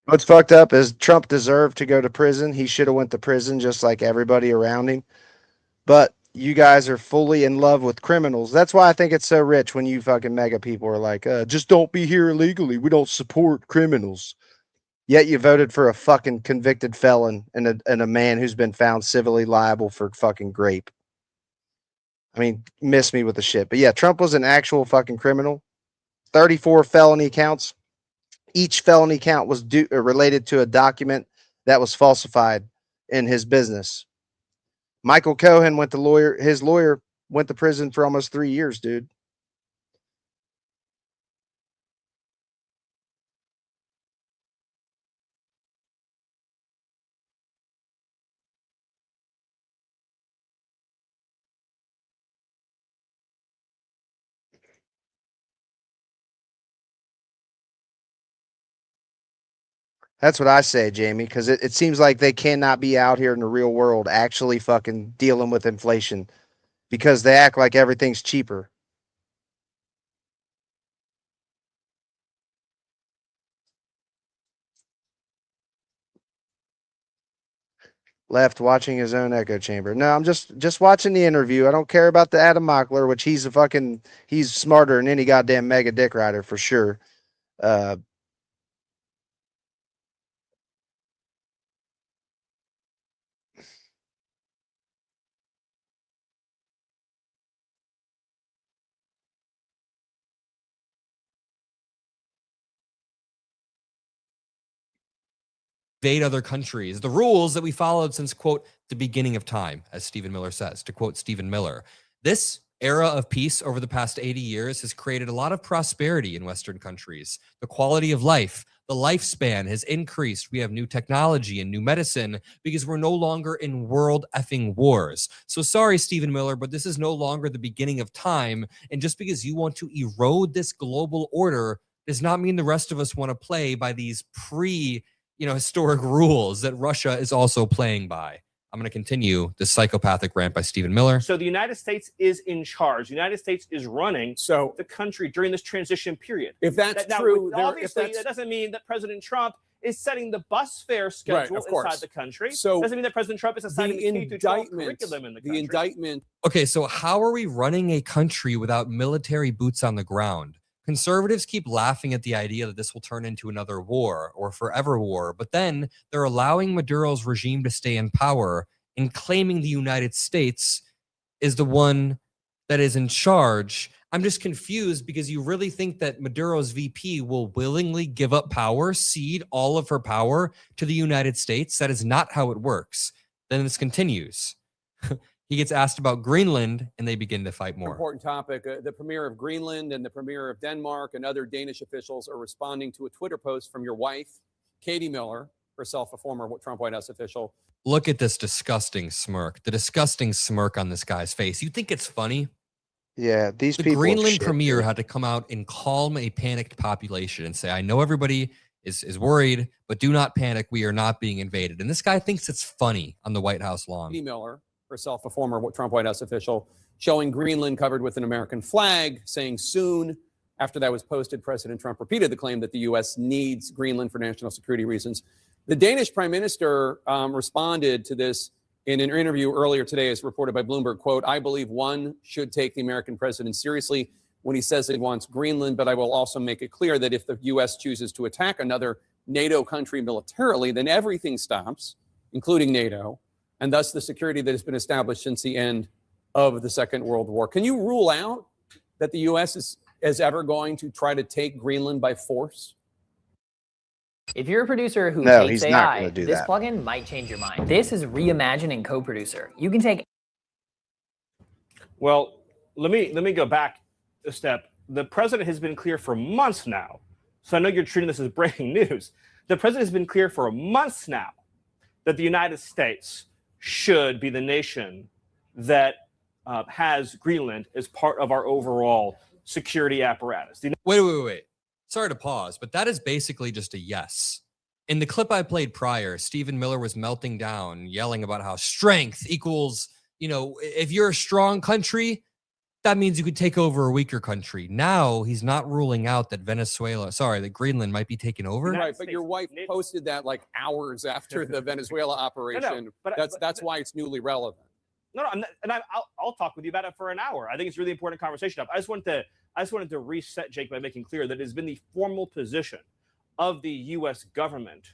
[SPEAKER 1] What's fucked up is Trump deserved to go to prison. He should have went to prison just like everybody around him. But you guys are fully in love with criminals. That's why I think it's so rich when you fucking mega people are like, just don't be here illegally. We don't support criminals. Yet you voted for a fucking convicted felon and a man who's been found civilly liable for fucking grape. I mean, miss me with the shit. But yeah, Trump was an actual fucking criminal. 34 felony counts. Each felony count was related to a document that was falsified in his business. Michael Cohen his lawyer went to prison for almost 3 years, dude. That's what I say, Jamie, because it seems like they cannot be out here in the real world actually fucking dealing with inflation because they act like everything's cheaper. Left watching his own echo chamber. No, I'm just watching the interview. I don't care about the Adam Mockler, which he's smarter than any goddamn mega dick rider for sure.
[SPEAKER 9] Invade other countries. The rules that we followed since, quote, the beginning of time, as Stephen Miller says, to quote Stephen Miller. This era of peace over the past 80 years has created a lot of prosperity in Western countries. The quality of life, the lifespan has increased. We have new technology and new medicine because we're no longer in world effing wars. So sorry, Stephen Miller, but this is no longer the beginning of time. And just because you want to erode this global order does not mean the rest of us want to play by these historic rules that Russia is also playing by. I'm going to continue this psychopathic rant by Stephen Miller.
[SPEAKER 8] So the United States is in charge. The United States is running the country during this transition period.
[SPEAKER 7] If that's true,
[SPEAKER 8] obviously that doesn't mean that President Trump is setting the bus fare schedule inside the country. So doesn't mean that President Trump is assigning the K-12 curriculum in the country.
[SPEAKER 7] The indictment.
[SPEAKER 9] Okay, so how are we running a country without military boots on the ground? Conservatives keep laughing at the idea that this will turn into another war or forever war, but then they're allowing Maduro's regime to stay in power and claiming the United States is the one that is in charge. I'm just confused because you really think that Maduro's VP will willingly give up power, cede all of her power to the United States? That is not how it works. Then this continues. He gets asked about Greenland, and they begin to fight more.
[SPEAKER 7] Important topic. The premier of Greenland and the premier of Denmark and other Danish officials are responding to a Twitter post from your wife, Katie Miller, herself a former Trump White House official.
[SPEAKER 9] Look at this disgusting smirk. The disgusting smirk on this guy's face. You think it's funny?
[SPEAKER 1] Yeah,
[SPEAKER 9] the Greenland premier had to come out and calm a panicked population and say, I know everybody is worried, but do not panic. We are not being invaded. And this guy thinks it's funny on the White House lawn.
[SPEAKER 7] Katie Miller, herself a former Trump White House official, showing Greenland covered with an American flag, saying soon. After that was posted, President Trump repeated the claim that the U.S. needs Greenland for national security reasons. The Danish prime minister responded to this in an interview earlier today, as reported by Bloomberg, quote, I believe one should take the American president seriously when he says he wants Greenland, but I will also make it clear that if the U.S. chooses to attack another NATO country militarily, then everything stops, including NATO, and thus the security that has been established since the end of the Second World War. Can you rule out that the U.S. is ever going to try to take Greenland by force?
[SPEAKER 10] If you're a producer who hates AI, this plugin might change your mind. This is Reimagine Co-Producer. You can take...
[SPEAKER 8] Well, let me go back step, the president has been clear for months now. So I know you're treating this as breaking news. The president has been clear for months now that the United States should be the nation that has Greenland as part of our overall security apparatus.
[SPEAKER 9] Wait. Sorry to pause, but that is basically just a yes. In the clip I played prior, Stephen Miller was melting down, yelling about how strength equals, if you're a strong country, that means you could take over a weaker country. Now he's not ruling out that that Greenland might be taken over.
[SPEAKER 7] Right, but your wife posted that like hours after the Venezuela operation. No, but that's why it's newly relevant.
[SPEAKER 8] No, I'll talk with you about it for an hour. I think it's a really important conversation. I just wanted to reset, Jake, by making clear that it has been the formal position of the U.S. government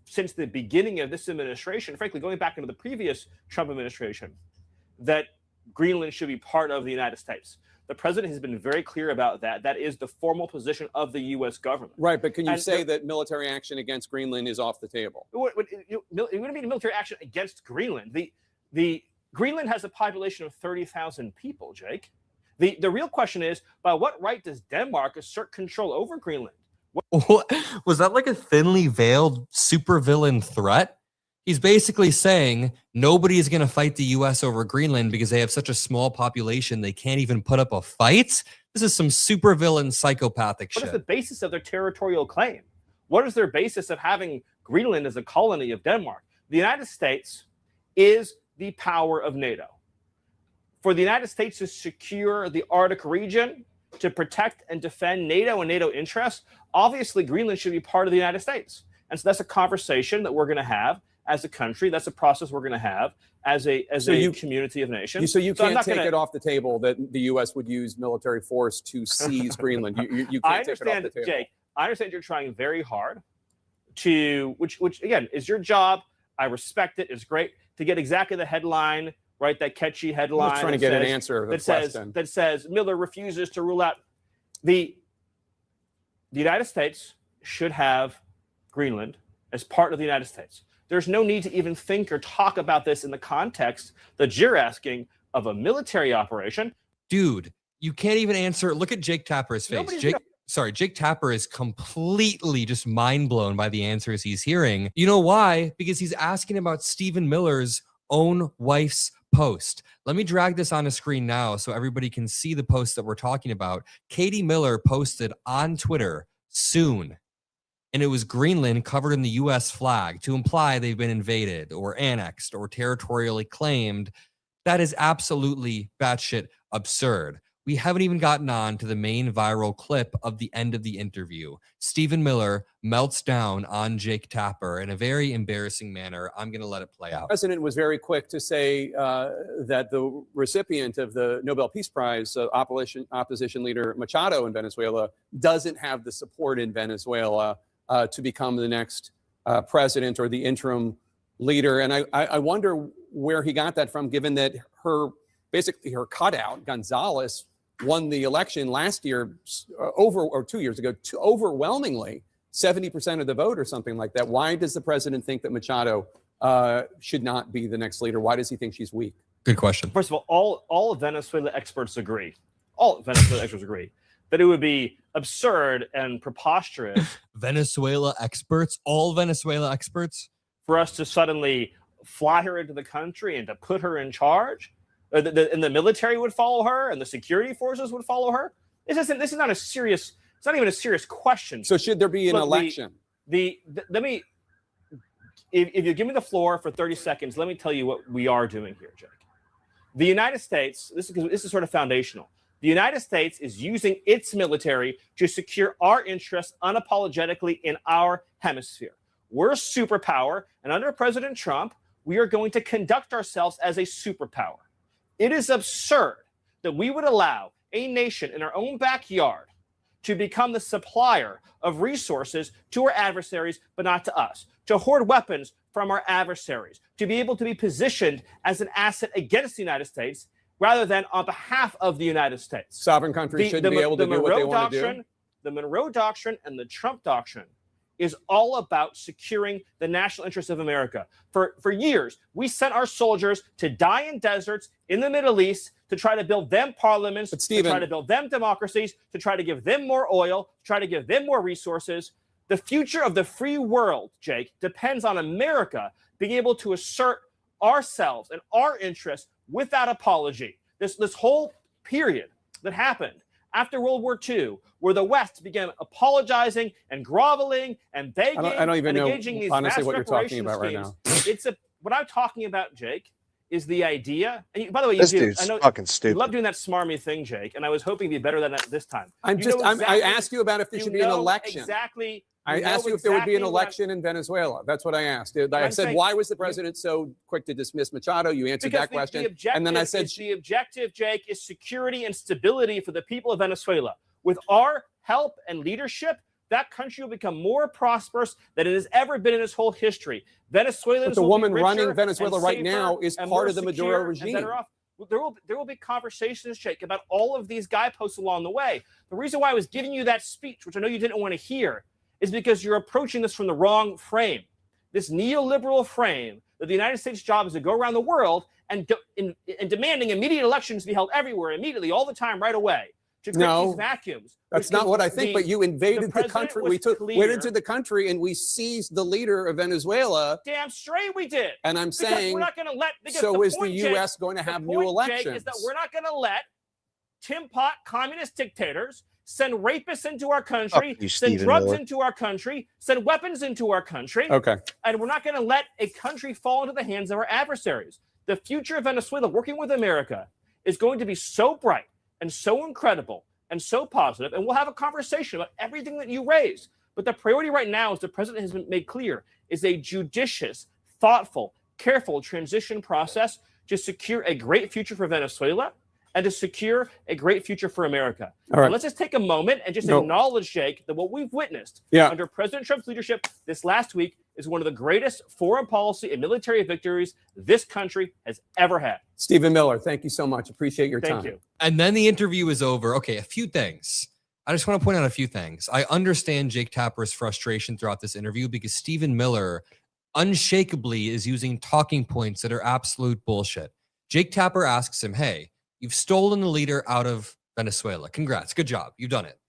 [SPEAKER 8] since the beginning of this administration, frankly, going back into the previous Trump administration, that Greenland should be part of the United States. The president has been very clear about that. That is the formal position of the U.S. government.
[SPEAKER 7] Right, but can you say that military action against Greenland is off the table?
[SPEAKER 8] It wouldn't be military action against Greenland. The Greenland has a population of 30,000 people, Jake. The real question is, by what right does Denmark assert control over Greenland?
[SPEAKER 9] Was that like a thinly veiled supervillain threat? He's basically saying nobody is going to fight the U.S. over Greenland because they have such a small population they can't even put up a fight. This is some supervillain psychopathic shit.
[SPEAKER 8] What is the basis of their territorial claim? What is their basis of having Greenland as a colony of Denmark? The United States is the power of NATO. For the United States to secure the Arctic region, to protect and defend NATO and NATO interests, obviously Greenland should be part of the United States. And so that's a conversation that we're going to have as a country. That's a process we're going to have as a community of nations.
[SPEAKER 7] So you can't take it off the table that the U.S. would use military force to seize Greenland. You can't take it off the table.
[SPEAKER 8] Jake, I understand you're trying very hard to, which again is your job. I respect it. It's great to get exactly the headline, right? That catchy headline.
[SPEAKER 7] I'm trying to get an answer to the question.
[SPEAKER 8] That says Miller refuses to rule out the United States should have Greenland as part of the United States. There's no need to even think or talk about this in the context that you're asking of a military operation.
[SPEAKER 9] Dude, you can't even answer. Look at Jake Tapper's face. Jake Tapper is completely just mind blown by the answers he's hearing. You know why? Because he's asking about Stephen Miller's own wife's post. Let me drag this on a screen now so everybody can see the post that we're talking about. Katie Miller posted on Twitter soon, and it was Greenland covered in the U.S. flag to imply they've been invaded or annexed or territorially claimed. That is absolutely batshit absurd. We haven't even gotten on to the main viral clip of the end of the interview. Stephen Miller melts down on Jake Tapper in a very embarrassing manner. I'm going to let it play out.
[SPEAKER 7] The president was very quick to say that the recipient of the Nobel Peace Prize, opposition leader Machado in Venezuela, doesn't have the support in Venezuela to become the next president or the interim leader. And I wonder where he got that from, given that her cutout, Gonzalez, won the election last year 2 years ago, overwhelmingly 70% of the vote or something like that. Why does the president think that Machado should not be the next leader? Why does he think she's weak?
[SPEAKER 9] Good question.
[SPEAKER 8] First of all Venezuela experts agree. All Venezuela experts agree that it would be absurd and preposterous.
[SPEAKER 9] Venezuela experts? All Venezuela experts?
[SPEAKER 8] For us to suddenly fly her into the country and to put her in charge? And the military would follow her, and the security forces would follow her. This is not a serious. It's not even a serious question.
[SPEAKER 7] So should there be an election?
[SPEAKER 8] Let me. If you give me the floor for 30 seconds, let me tell you what we are doing here, Jake. The United States. This is sort of foundational. The United States is using its military to secure our interests unapologetically in our hemisphere. We're a superpower, and under President Trump, we are going to conduct ourselves as a superpower. It is absurd that we would allow a nation in our own backyard to become the supplier of resources to our adversaries, but not to us, to hoard weapons from our adversaries, to be able to be positioned as an asset against the United States rather than on behalf of the United States.
[SPEAKER 7] Sovereign countries shouldn't be able to do what they want to do.
[SPEAKER 8] The Monroe Doctrine and the Trump Doctrine is all about securing the national interests of America. For years, we sent our soldiers to die in deserts in the Middle East to try to build them parliaments, to try to build them democracies, to try to give them more oil, to try to give them more resources. The future of the free world, Jake, depends on America being able to assert ourselves and our interests without apology. This whole period that happened after World War II, where the West began apologizing and groveling and begging
[SPEAKER 7] I don't even
[SPEAKER 8] and
[SPEAKER 7] know,
[SPEAKER 8] engaging these
[SPEAKER 7] honestly,
[SPEAKER 8] mass
[SPEAKER 7] what you're talking
[SPEAKER 8] reparation
[SPEAKER 7] about right
[SPEAKER 8] schemes.
[SPEAKER 7] now.
[SPEAKER 8] What I'm talking about, Jake, is the idea. And by the way,
[SPEAKER 1] This dude's fucking
[SPEAKER 8] you
[SPEAKER 1] stupid.
[SPEAKER 8] love doing that smarmy thing, Jake, and I was hoping to be better than that this time.
[SPEAKER 7] I asked you about if there should be an election.
[SPEAKER 8] Exactly.
[SPEAKER 7] I asked you if there would be an election in Venezuela. That's what I asked. I said, why was the president so quick to dismiss Machado? You answered that question. And then I said,
[SPEAKER 8] the objective, Jake, is security and stability for the people of Venezuela. With our help and leadership, that country will become more prosperous than it has ever been in its whole history. Venezuelans
[SPEAKER 7] but the woman
[SPEAKER 8] will be
[SPEAKER 7] running Venezuela right now is part of the Maduro regime.
[SPEAKER 8] There will be conversations, Jake, about all of these guideposts along the way. The reason why I was giving you that speech, which I know you didn't want to hear, is because you're approaching this from the wrong frame. This neoliberal frame that the United States' job is to go around the world and demanding immediate elections be held everywhere, immediately, all the time, right away. To create these vacuums.
[SPEAKER 7] That's not what I think, but you invaded the country. We went into the country and we seized the leader of Venezuela.
[SPEAKER 8] Damn straight we did.
[SPEAKER 7] And I'm saying,
[SPEAKER 8] we're not going to let.
[SPEAKER 7] So is the U.S. going to have new elections?
[SPEAKER 8] Jake, is that we're not going to let Tim Pot communist dictators send rapists into our country, send drugs into our country, send weapons into our country.
[SPEAKER 7] Okay.
[SPEAKER 8] And we're not going to let a country fall into the hands of our adversaries. The future of Venezuela, working with America, is going to be so bright and so incredible and so positive, and we'll have a conversation about everything that you raise. But the priority right now, as the president has been made clear, is a judicious, thoughtful, careful transition process to secure a great future for Venezuela and to secure a great future for America.
[SPEAKER 7] All right.
[SPEAKER 8] And let's just take a moment and just acknowledge, Jake, that what we've witnessed under President Trump's leadership this last week is one of the greatest foreign policy and military victories this country has ever had.
[SPEAKER 7] Stephen Miller, thank you so much. Appreciate your time.
[SPEAKER 8] Thank you.
[SPEAKER 9] And then the interview is over. Okay, a few things. I just want to point out a few things. I understand Jake Tapper's frustration throughout this interview because Stephen Miller unshakably is using talking points that are absolute bullshit. Jake Tapper asks him, hey, you've stolen the leader out of Venezuela. Congrats. Good job. You've done it.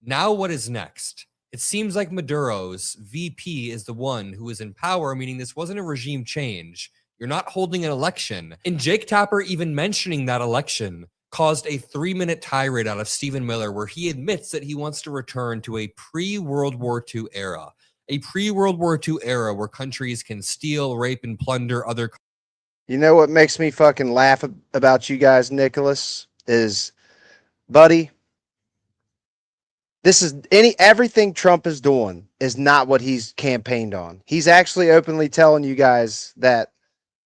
[SPEAKER 9] Now what is next? It seems like Maduro's VP is the one who is in power, meaning this wasn't a regime change. You're not holding an election. And Jake Tapper even mentioning that election caused a 3-minute tirade out of Stephen Miller where he admits that he wants to return to a pre-World War II era. A pre-World War II era where countries can steal, rape, and plunder other countries.
[SPEAKER 1] You know what makes me fucking laugh about you guys, Nicholas, is, buddy, this is everything Trump is doing is not what he's campaigned on. He's actually openly telling you guys that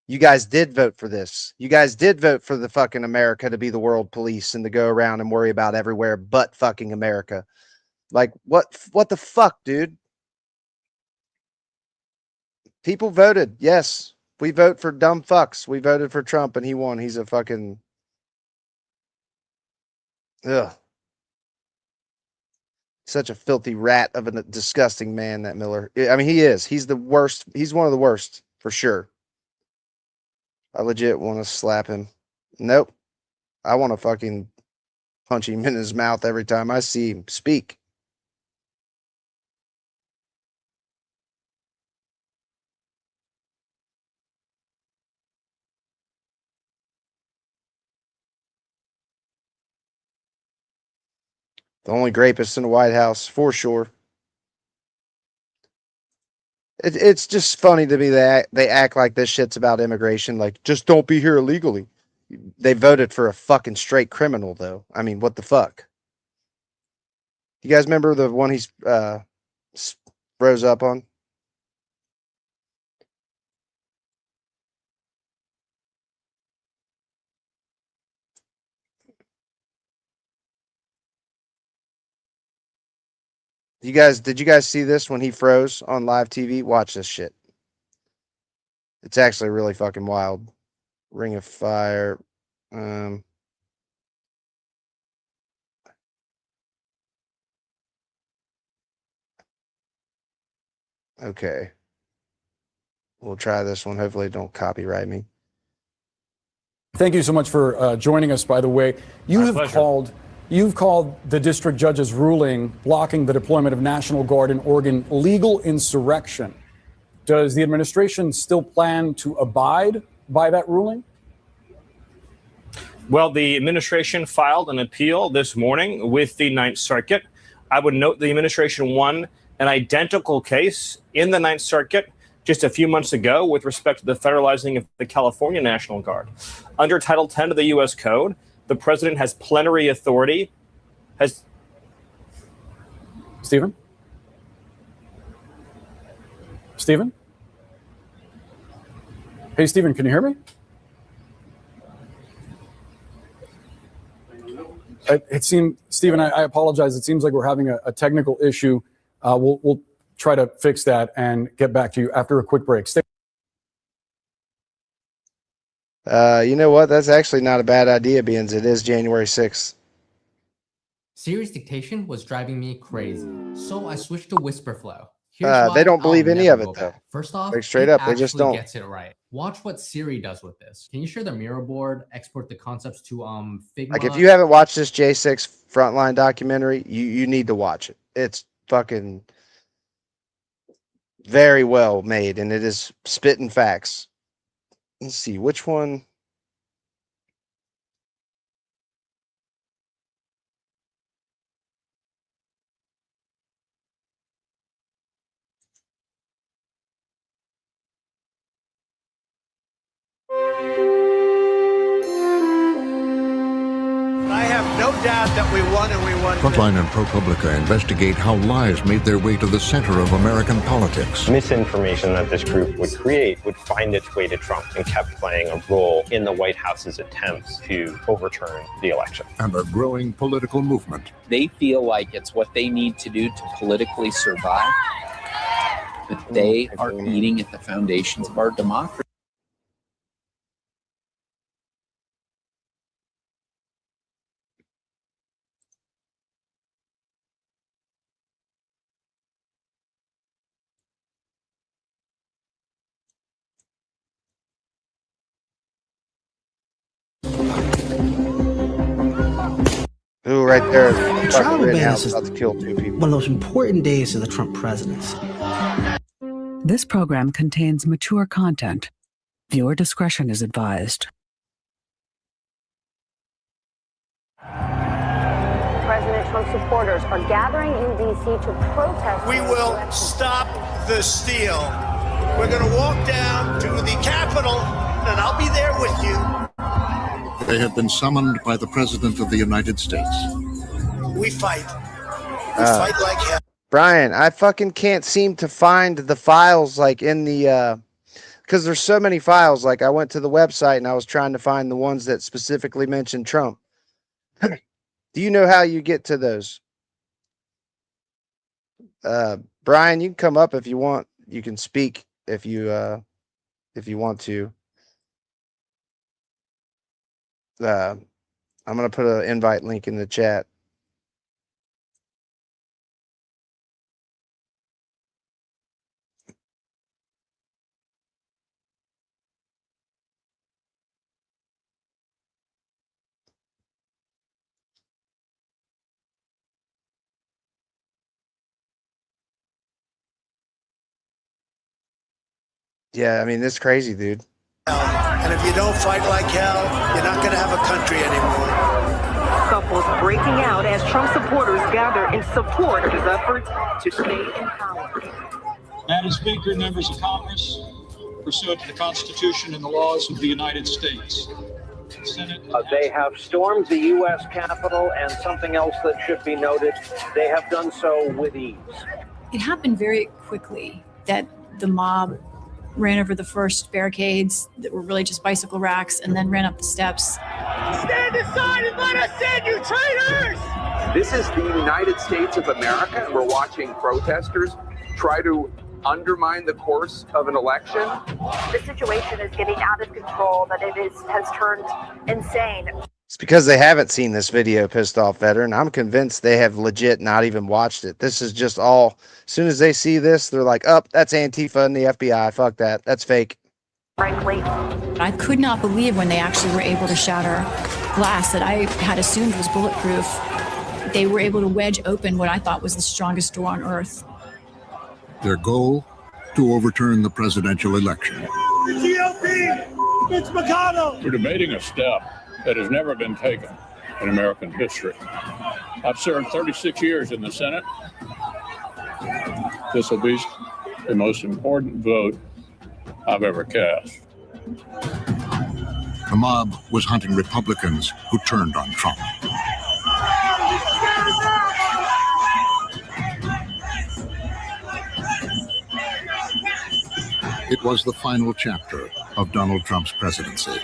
[SPEAKER 1] you guys did vote for this. You guys did vote for the fucking America to be the world police and to go around and worry about everywhere but fucking America. Like, what the fuck, dude? People voted. Yes, we vote for dumb fucks. We voted for Trump and he won. He's a fucking... Ugh. Such a filthy rat of a disgusting man, that Miller. I mean, he is. He's the worst. He's one of the worst, for sure. I legit want to slap him. Nope. I want to fucking punch him in his mouth every time I see him speak. The only rapist in the White House, for sure. It's just funny to me that they act like this shit's about immigration. Like, just don't be here illegally. They voted for a fucking straight criminal, though. I mean, what the fuck? You guys remember the one he's rose up on? Did you guys see this when he froze on live TV? Watch this shit. It's actually really fucking wild. Ring of Fire. Okay. We'll try this one. Hopefully it don't copyright me.
[SPEAKER 11] Thank you so much for joining us, by the way. You've called the district judge's ruling blocking the deployment of National Guard in Oregon legal insurrection. Does the administration still plan to abide by that ruling?
[SPEAKER 8] Well, the administration filed an appeal this morning with the Ninth Circuit. I would note the administration won an identical case in the Ninth Circuit just a few months ago with respect to the federalizing of the California National Guard. Under Title 10 of the U.S. Code, the president has plenary authority.
[SPEAKER 11] Stephen? Stephen? Hey, Stephen, can you hear me? It seemed, Stephen, I apologize. It seems like we're having a technical issue. We'll try to fix that and get back to you after a quick break.
[SPEAKER 1] You know what? That's actually not a bad idea, being it is January 6th.
[SPEAKER 12] Siri's dictation was driving me crazy, so I switched to Whisperflow.
[SPEAKER 1] They don't believe any of it, though.
[SPEAKER 12] First off,
[SPEAKER 1] like, straight up, they just don't.
[SPEAKER 12] Gets it right. Watch what Siri does with this. Can you share the mirror board? Export the concepts to Figma.
[SPEAKER 1] Like, if you haven't watched this J6 Frontline documentary, you need to watch it. It's fucking very well made, and it is spitting facts. Let's see which one.
[SPEAKER 13] I have no doubt that we won, and we won.
[SPEAKER 14] Frontline and ProPublica investigate how lies made their way to the center of American politics.
[SPEAKER 15] Misinformation that this group would create would find its way to Trump and kept playing a role in the White House's attempts to overturn the election.
[SPEAKER 14] And a growing political movement.
[SPEAKER 16] They feel like it's what they need to do to politically survive, but they are eating at the foundations of our democracy.
[SPEAKER 1] Ooh, right there.
[SPEAKER 17] Trial Rittenhouse is
[SPEAKER 1] about to kill 2 people.
[SPEAKER 17] one of those important days of the Trump presidency.
[SPEAKER 18] This program contains mature content. Viewer discretion is advised.
[SPEAKER 19] President Trump supporters are gathering in D.C. to protest.
[SPEAKER 13] We will stop the steal. We're going to walk down to the Capitol, and I'll be there with you.
[SPEAKER 14] They have been summoned by the President of the United States.
[SPEAKER 13] We fight. We fight like hell.
[SPEAKER 1] Brian, I fucking can't seem to find the files, like, in the, because there's so many files. Like, I went to the website and I was trying to find the ones that specifically mention Trump. Do you know how you get to those? Brian, you can come up if you want. You can speak if you want to. I'm going to put an invite link in the chat. Yeah, I mean, this is crazy, dude.
[SPEAKER 13] And if you don't fight like hell, you're not going to have a country anymore.
[SPEAKER 19] Couples breaking out as Trump supporters gather in support of his efforts to stay in power.
[SPEAKER 20] Madam Speaker, members of Congress, pursuant to the Constitution and the laws of the United States.
[SPEAKER 21] They have stormed the U.S. Capitol, and something else that should be noted, they have done so with ease.
[SPEAKER 22] It happened very quickly that the mob ran over the first barricades that were really just bicycle racks and then ran up the steps.
[SPEAKER 13] Stand aside and let us in, you traitors!
[SPEAKER 23] This is the United States of America, and we're watching protesters try to undermine the course of an election.
[SPEAKER 19] The situation is getting out of control, that it has turned insane.
[SPEAKER 1] It's because they haven't seen this video, Pissed Off Veteran. I'm convinced they have legit not even watched it. This is just all, as soon as they see this, they're like, oh, that's Antifa and the FBI. Fuck that. That's fake.
[SPEAKER 22] I could not believe when they actually were able to shatter glass that I had assumed was bulletproof. They were able to wedge open what I thought was the strongest door on earth.
[SPEAKER 14] Their goal? To overturn the presidential election.
[SPEAKER 13] GOP! Mitch McConnell!
[SPEAKER 20] We're debating a step that has never been taken in American history. I've served 36 years in the Senate. This will be the most important vote I've ever cast.
[SPEAKER 14] The mob was hunting Republicans who turned on Trump. It was the final chapter of Donald Trump's presidency.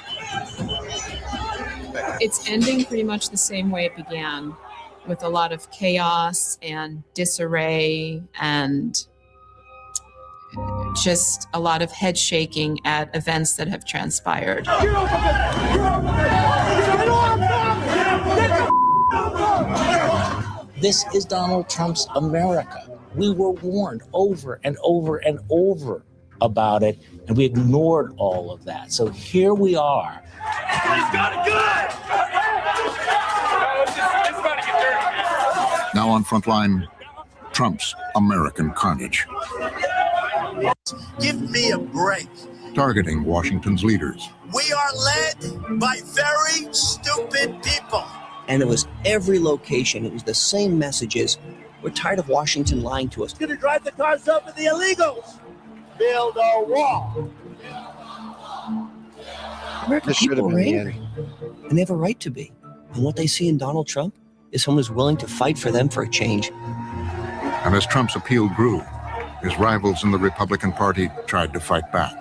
[SPEAKER 2] It's ending pretty much the same way it began, with a lot of chaos and disarray and just a lot of head shaking at events that have transpired.
[SPEAKER 3] This is Donald Trump's America. We were warned over and over and over about it, and we ignored all of that. So here we are.
[SPEAKER 14] Now on Frontline, Trump's American carnage.
[SPEAKER 13] Give me a break.
[SPEAKER 14] Targeting Washington's leaders.
[SPEAKER 13] We are led by very stupid people.
[SPEAKER 4] And it was every location. It was the same messages. We're tired of Washington lying to us.
[SPEAKER 13] Gonna drive the cars over the illegals. Build a wall.
[SPEAKER 4] American people are angry, and they have a right to be. And what they see in Donald Trump is someone who's willing to fight for them for a change.
[SPEAKER 14] And as Trump's appeal grew, his rivals in the Republican Party tried to fight back.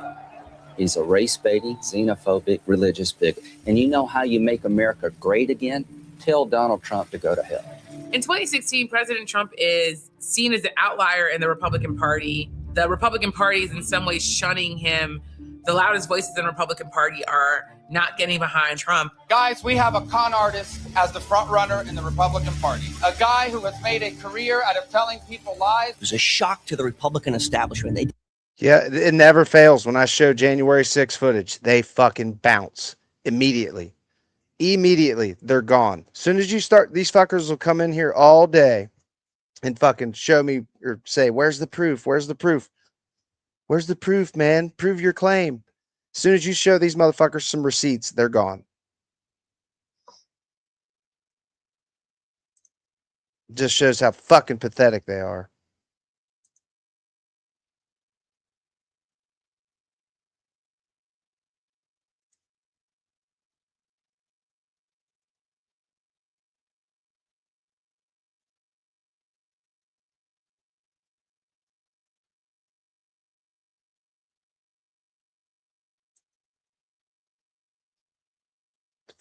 [SPEAKER 16] He's a race-baiting, xenophobic, religious bigot. And you know how you make America great again? Tell Donald Trump to go to hell.
[SPEAKER 24] In 2016, President Trump is seen as an outlier in the Republican Party. The Republican Party is in some ways shunning him. The loudest voices in the Republican Party are not getting behind Trump.
[SPEAKER 25] Guys, we have a con artist as the front runner in the Republican Party. A guy who has made a career out of telling people lies.
[SPEAKER 4] It was a shock to the Republican establishment.
[SPEAKER 1] Yeah, it never fails. When I show January 6 footage, they fucking bounce immediately. Immediately, they're gone. As soon as you start, these fuckers will come in here all day and fucking show me or say, where's the proof? Where's the proof? Where's the proof, man? Prove your claim. As soon as you show these motherfuckers some receipts, they're gone. Just shows how fucking pathetic they are.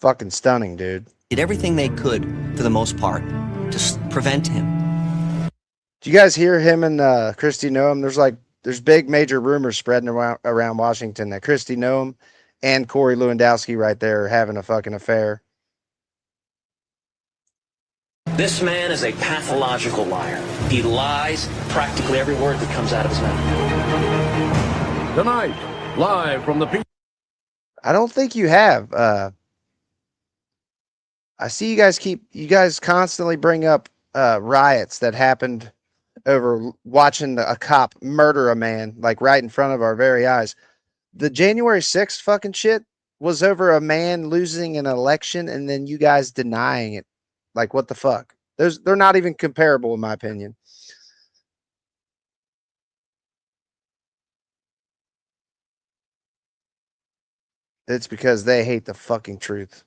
[SPEAKER 1] Fucking stunning, dude.
[SPEAKER 4] Did everything they could, for the most part, to prevent him.
[SPEAKER 1] Do you guys hear him and Christy Noem? There's big major rumors spreading around Washington that Christy Noem and Corey Lewandowski right there are having a fucking affair.
[SPEAKER 4] This man is a pathological liar. He lies practically every word that comes out of his mouth.
[SPEAKER 26] Tonight, live from the...
[SPEAKER 1] I don't think you have. I see you guys constantly bring up riots that happened over watching a cop murder a man, like right in front of our very eyes. The January 6th fucking shit was over a man losing an election and then you guys denying it. Like, what the fuck? They're not even comparable, in my opinion. It's because they hate the fucking truth.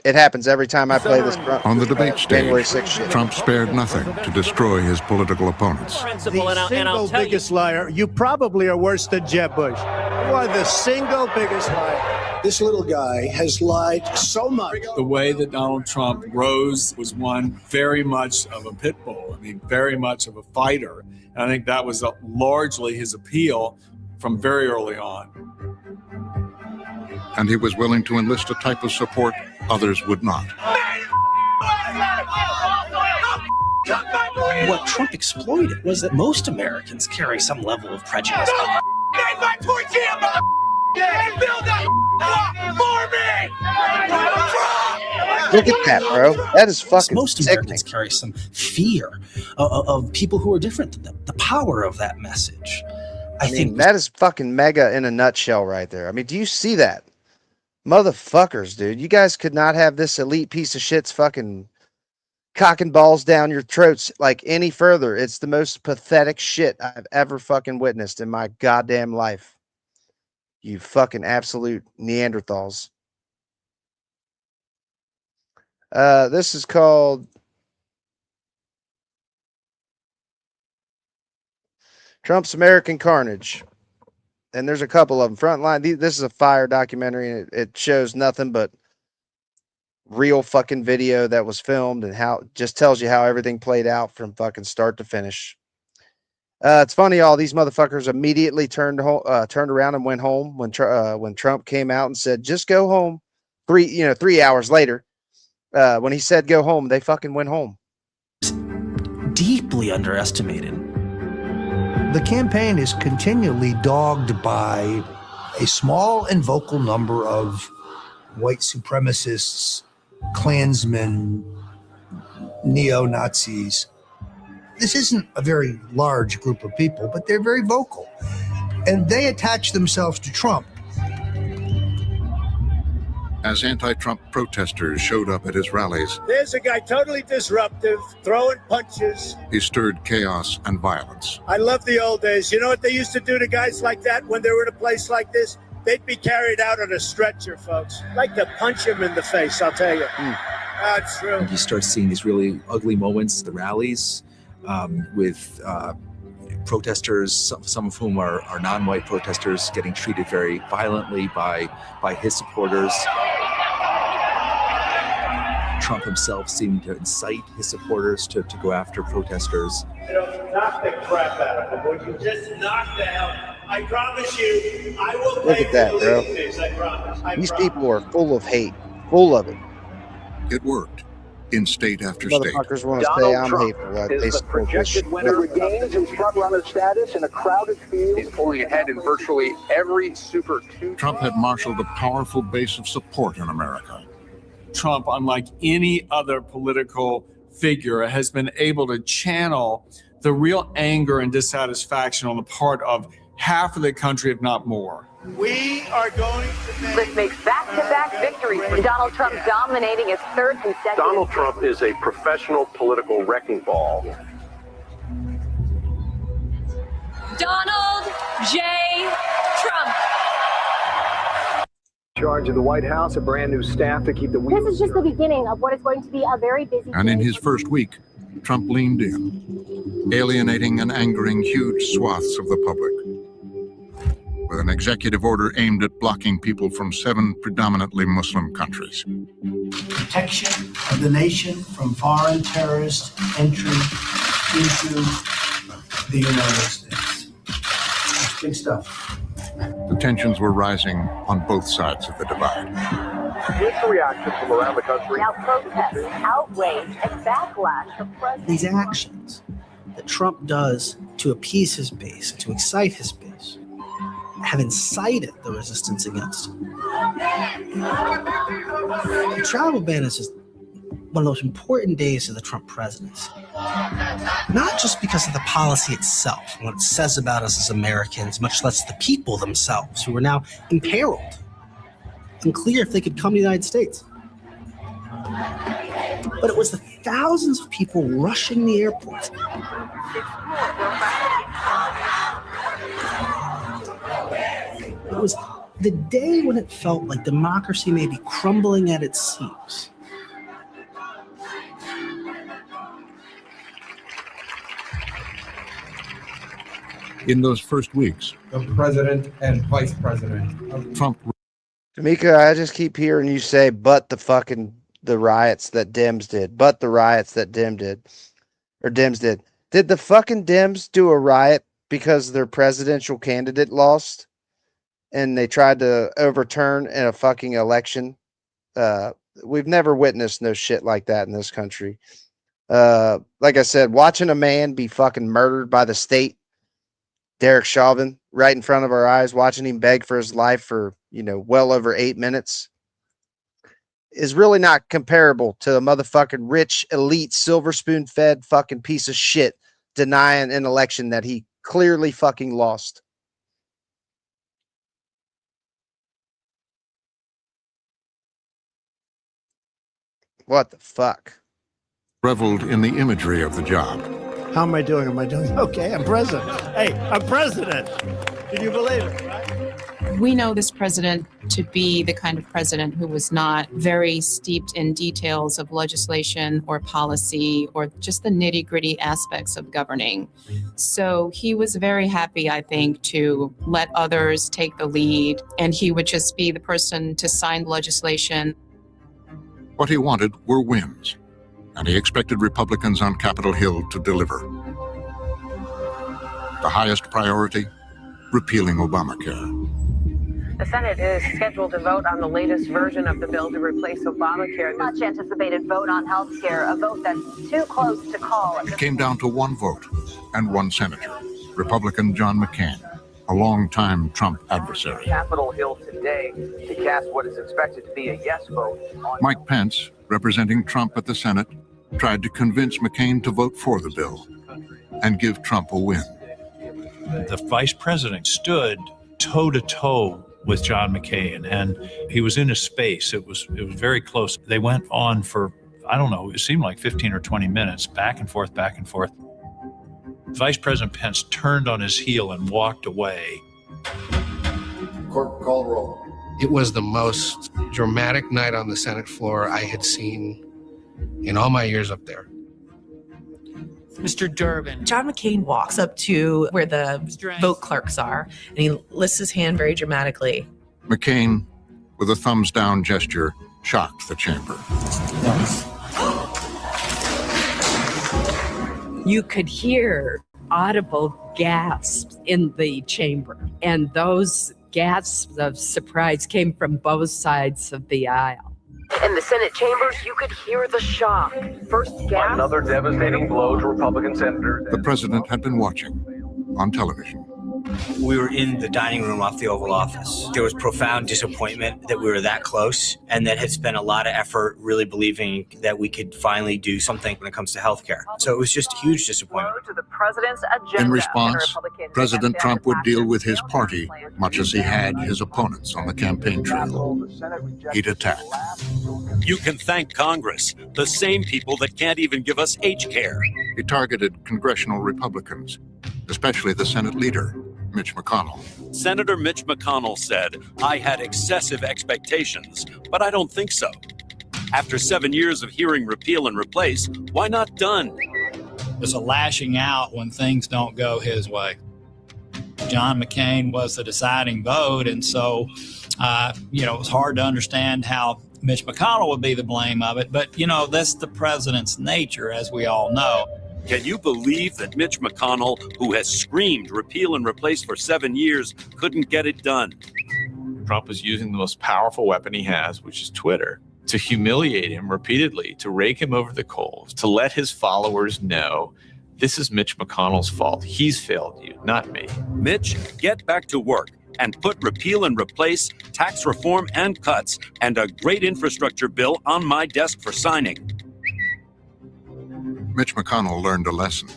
[SPEAKER 1] It happens every time I play this.
[SPEAKER 14] On the debate stage, Trump spared nothing to destroy his political opponents.
[SPEAKER 13] The single biggest liar. You probably are worse than Jeb Bush. You are the single biggest liar. This little guy has lied so much.
[SPEAKER 27] The way that Donald Trump rose was one very much of a pit bull. I mean, very much of a fighter. And I think that was largely his appeal from very early on.
[SPEAKER 14] and he was willing to enlist a type of support others would not.
[SPEAKER 17] What Trump exploited was that most Americans carry some level of prejudice.
[SPEAKER 1] Look at that, bro. That is fucking
[SPEAKER 17] Most
[SPEAKER 1] sickening.
[SPEAKER 17] Americans carry some fear of people who are different than them. The power of that message.
[SPEAKER 1] I mean, that is fucking mega in a nutshell right there. I mean, do you see that? Motherfuckers, dude. You guys could not have this elite piece of shit's fucking cocking balls down your throats like any further. It's the most pathetic shit I've ever fucking witnessed in my goddamn life. You fucking absolute Neanderthals. This is called Trump's American Carnage. And there's a couple of them. Frontline. This is a fire documentary, and it shows nothing but real fucking video that was filmed, and how just tells you how everything played out from fucking start to finish. It's funny, all these motherfuckers immediately turned around and went home when Trump came out and said, "Just go home." 3 hours later, when he said go home, they fucking went home.
[SPEAKER 17] Deeply underestimated.
[SPEAKER 5] The campaign is continually dogged by a small and vocal number of white supremacists, Klansmen, neo-Nazis. This isn't a very large group of people, but they're very vocal. And they attach themselves to Trump.
[SPEAKER 14] As anti-Trump protesters showed up at his rallies,
[SPEAKER 13] There's a guy totally disruptive, throwing punches.
[SPEAKER 14] he stirred chaos and violence.
[SPEAKER 13] I love the old days. You know what they used to do to guys like that when they were in a place like this? They'd be carried out on a stretcher, folks. Like to punch him in the face, I'll tell you. That's true.
[SPEAKER 6] You start seeing these really ugly moments, the rallies, with protesters, some of whom are non-white protesters, getting treated very violently by his supporters. Trump himself seemed to incite his supporters to go after protesters.
[SPEAKER 13] Knock the crap out of him. Would you just knock down? I promise you, I will
[SPEAKER 1] Look at that, bro.
[SPEAKER 13] this, I promise.
[SPEAKER 1] These people are full of hate, full of it.
[SPEAKER 14] It worked in state after state.
[SPEAKER 1] Motherfuckers want to say I'm hateful. They support this shit.
[SPEAKER 21] Winner regains his front-runner status in a crowded field. He's pulling ahead in virtually every Super Tuesday.
[SPEAKER 14] Trump had marshaled a powerful base of support in America.
[SPEAKER 27] Trump, unlike any other political figure, has been able to channel the real anger and dissatisfaction on the part of half of the country, if not more.
[SPEAKER 13] We are going to make...
[SPEAKER 19] This makes back-to-back victories for Donald Trump, dominating his third consecutive...
[SPEAKER 23] Donald Trump is a professional political wrecking ball.
[SPEAKER 22] Donald J. Trump.
[SPEAKER 21] Charge of the White House, a brand new staff to keep the wheels.
[SPEAKER 7] This is just the beginning of what is going to be a very busy
[SPEAKER 14] And in
[SPEAKER 7] day.
[SPEAKER 14] his first week, Trump leaned in, alienating and angering huge swaths of the public, with an executive order aimed at blocking people from 7 predominantly Muslim countries.
[SPEAKER 5] Protection of the nation from foreign terrorist entry into the United States. That's big stuff.
[SPEAKER 14] The tensions were rising on both sides of the divide.
[SPEAKER 21] Here's the reaction from around the country.
[SPEAKER 7] Now protests, outrage, and backlash from president.
[SPEAKER 17] These actions that Trump does to appease his base, to excite his base, have incited the resistance against him. The travel ban is just one of the most important days of the Trump presidency. Not just because of the policy itself, and what it says about us as Americans, much less the people themselves, who are now imperiled, unclear if they could come to the United States. But it was the thousands of people rushing the airports. It was the day when it felt like democracy may be crumbling at its seams.
[SPEAKER 14] In those first weeks,
[SPEAKER 8] the president and vice president.
[SPEAKER 14] Trump.
[SPEAKER 1] D'Amico, I just keep hearing you say, but the riots that Dems did, but the riots that Dems did. Did the fucking Dems do a riot because their presidential candidate lost? and they tried to overturn in a fucking election. We've never witnessed no shit like that in this country. Like I said, watching a man be fucking murdered by the state, Derek Chauvin, right in front of our eyes, watching him beg for his life for, well over 8 minutes, is really not comparable to a motherfucking rich, elite, silver spoon fed fucking piece of shit denying an election that he clearly fucking lost. What the fuck?
[SPEAKER 14] Reveled in the imagery of the job.
[SPEAKER 5] How am I doing? Am I doing okay? I'm president. Hey, I'm president. Can you believe it?
[SPEAKER 2] We know this president to be the kind of president who was not very steeped in details of legislation or policy or just the nitty-gritty aspects of governing. So he was very happy, I think, to let others take the lead, and he would just be the person to sign legislation.
[SPEAKER 14] What he wanted were wins, and he expected Republicans on Capitol Hill to deliver. The highest priority, repealing Obamacare.
[SPEAKER 19] The Senate is scheduled to vote on the latest version of the bill to replace Obamacare.
[SPEAKER 7] Much anticipated vote on health care, a vote that's too close to call.
[SPEAKER 14] It came down to one vote and one senator, Republican John McCain, a longtime Trump adversary.
[SPEAKER 23] Capitol Hill today to cast what is expected to be a yes vote.
[SPEAKER 14] Mike Pence, representing Trump at the Senate, tried to convince McCain to vote for the bill and give Trump a win.
[SPEAKER 9] The vice president stood toe-to-toe with John McCain, and he was in his space. It was very close. They went on for, I don't know, it seemed like 15 or 20 minutes, back and forth, back and forth. Vice President Pence turned on his heel and walked away.
[SPEAKER 10] Court, call the roll. It was the most dramatic night on the Senate floor I had seen in all my years up there.
[SPEAKER 11] Mr. Durbin. John McCain walks up to where the vote clerks are, and he lifts his hand very dramatically.
[SPEAKER 14] McCain, with a thumbs down gesture, shocked the chamber.
[SPEAKER 12] You could hear audible gasps in the chamber, and those gasps of surprise came from both sides of the aisle.
[SPEAKER 19] In the Senate chambers, you could hear the shock. First gasp.
[SPEAKER 23] Another devastating blow to Republican senators.
[SPEAKER 14] The president had been watching on television.
[SPEAKER 15] We were in the dining room off the Oval Office. There was profound disappointment that we were that close and that had spent a lot of effort really believing that we could finally do something when it comes to healthcare. So it was just a huge disappointment.
[SPEAKER 19] To the president's agenda.
[SPEAKER 14] In response, President Trump would deal with his party much as he had his opponents on the campaign trail. He'd attack.
[SPEAKER 18] You can thank Congress, the same people that can't even give us H-care.
[SPEAKER 14] He targeted congressional Republicans, especially the Senate leader, Mitch McConnell.
[SPEAKER 18] Senator Mitch McConnell said, "I had excessive expectations, but I don't think so. After 7 years of hearing repeal and replace, why not done?"
[SPEAKER 20] There's a lashing out when things don't go his way. John McCain was the deciding vote, and so, it was hard to understand how Mitch McConnell would be the blame of it. But, that's the president's nature, as we all know.
[SPEAKER 18] Can you believe that Mitch McConnell, who has screamed repeal and replace for 7 years, couldn't get it done?
[SPEAKER 27] Trump is using the most powerful weapon he has, which is Twitter, to humiliate him repeatedly, to rake him over the coals, to let his followers know this is Mitch McConnell's fault. He's failed you, not me.
[SPEAKER 18] Mitch, get back to work and put repeal and replace, tax reform and cuts, and a great infrastructure bill on my desk for signing.
[SPEAKER 14] Mitch McConnell learned a lesson.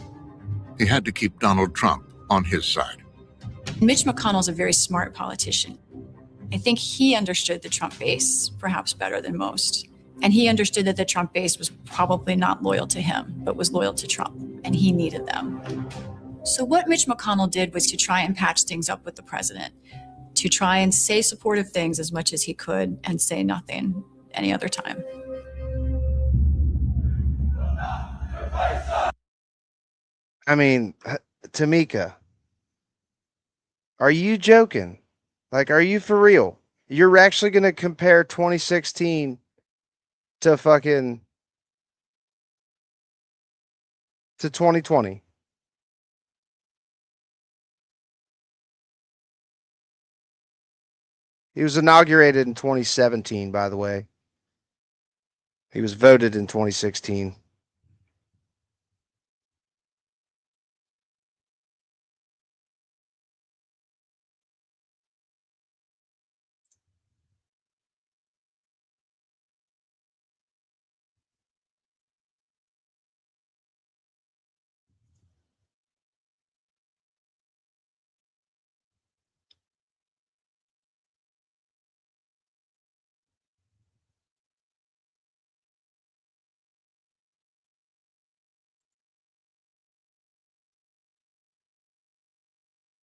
[SPEAKER 14] He had to keep Donald Trump on his side.
[SPEAKER 22] Mitch McConnell's a very smart politician. I think he understood the Trump base perhaps better than most. And he understood that the Trump base was probably not loyal to him, but was loyal to Trump, and he needed them. So what Mitch McConnell did was to try and patch things up with the president, to try and say supportive things as much as he could and say nothing any other time.
[SPEAKER 1] I mean, Tamika, are you joking? Like, are you for real? You're actually going to compare 2016 to 2020? He was inaugurated in 2017, by the way. He was voted in 2016.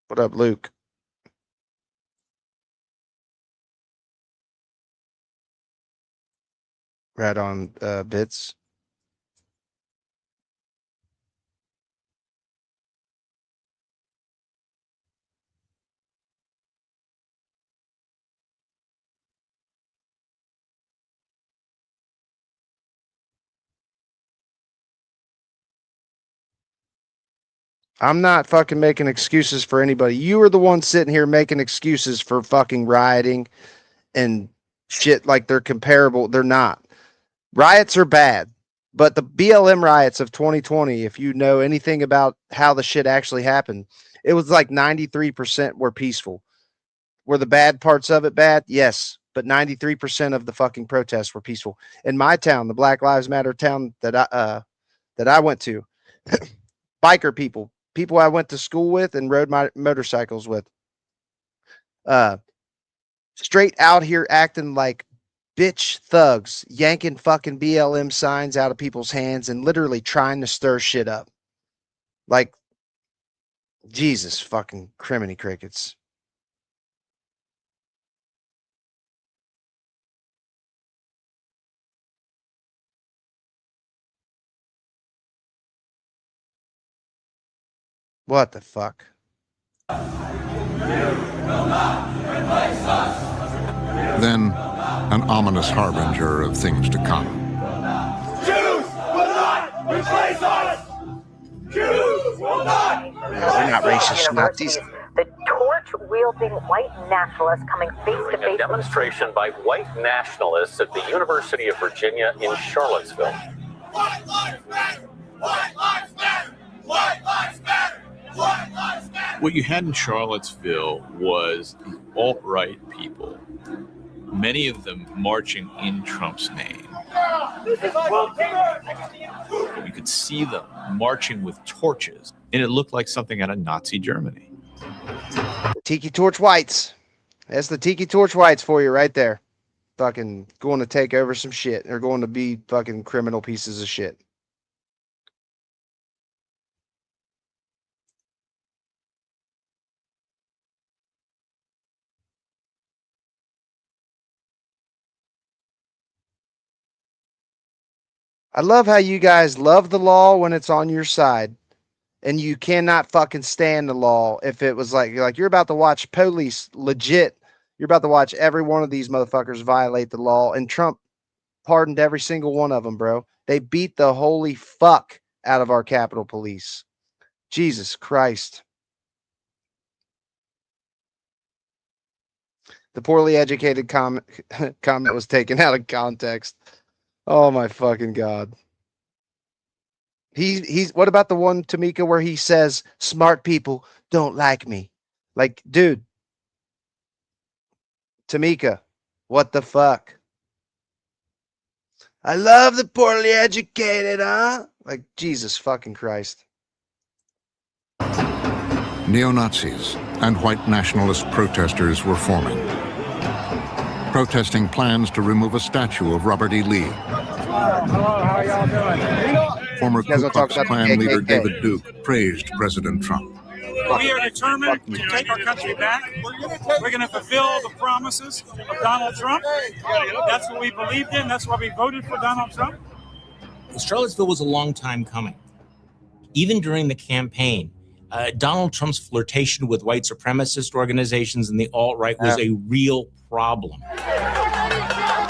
[SPEAKER 1] What up, Luke? Right on, Bits. I'm not fucking making excuses for anybody. You are the one sitting here making excuses for fucking rioting and shit like they're comparable. They're not. Riots are bad, but the BLM riots of 2020, if you know anything about how the shit actually happened, it was like 93% were peaceful. Were the bad parts of it bad? Yes, but 93% of the fucking protests were peaceful. In my town, the Black Lives Matter town that I went to, biker people I went to school with and rode my motorcycles with, straight out here acting like bitch thugs, yanking fucking BLM signs out of people's hands and literally trying to stir shit up. Like, Jesus fucking criminy crickets. What the fuck?
[SPEAKER 14] Then, an ominous harbinger of things to come.
[SPEAKER 13] Jews will not replace us! Jews will not!
[SPEAKER 1] No, they're not racist Nazis.
[SPEAKER 7] The torch-wielding white nationalists coming face-to-face.
[SPEAKER 18] A demonstration by white nationalists at the University of Virginia in Charlottesville.
[SPEAKER 13] White lives matter! White lives matter! White lives matter! White lives matter!
[SPEAKER 3] What you had in Charlottesville was the alt-right people, many of them marching in Trump's name. You could see them marching with torches, and it looked like something out of Nazi Germany.
[SPEAKER 1] Tiki Torch Whites. That's the Tiki Torch Whites for you right there. Fucking going to take over some shit. They're going to be fucking criminal pieces of shit. I love how you guys love the law when it's on your side, and you cannot fucking stand the law if it was like you're about to watch police legit. You're about to watch every one of these motherfuckers violate the law, and Trump pardoned every single one of them, bro. They beat the holy fuck out of our Capitol Police. Jesus Christ. The poorly educated comment was taken out of context. Oh my fucking God. He's what about the one, Tamika, where he says smart people don't like me? Like, dude, Tamika, what the fuck? I love the poorly educated, huh? Like, Jesus fucking Christ.
[SPEAKER 14] Neo-Nazis and white nationalist protesters were forming, protesting plans to remove a statue of Robert E. Lee.
[SPEAKER 13] Hello, how y'all doing?
[SPEAKER 14] Former Ku Klux Klan leader David Duke praised President Trump.
[SPEAKER 4] We are determined to take our country back. We're going to fulfill the promises of Donald Trump. That's what we believed in. That's why we voted for Donald Trump.
[SPEAKER 15] Charlottesville was a long time coming. Even during the campaign, Donald Trump's flirtation with white supremacist organizations and the alt-right was a real problem.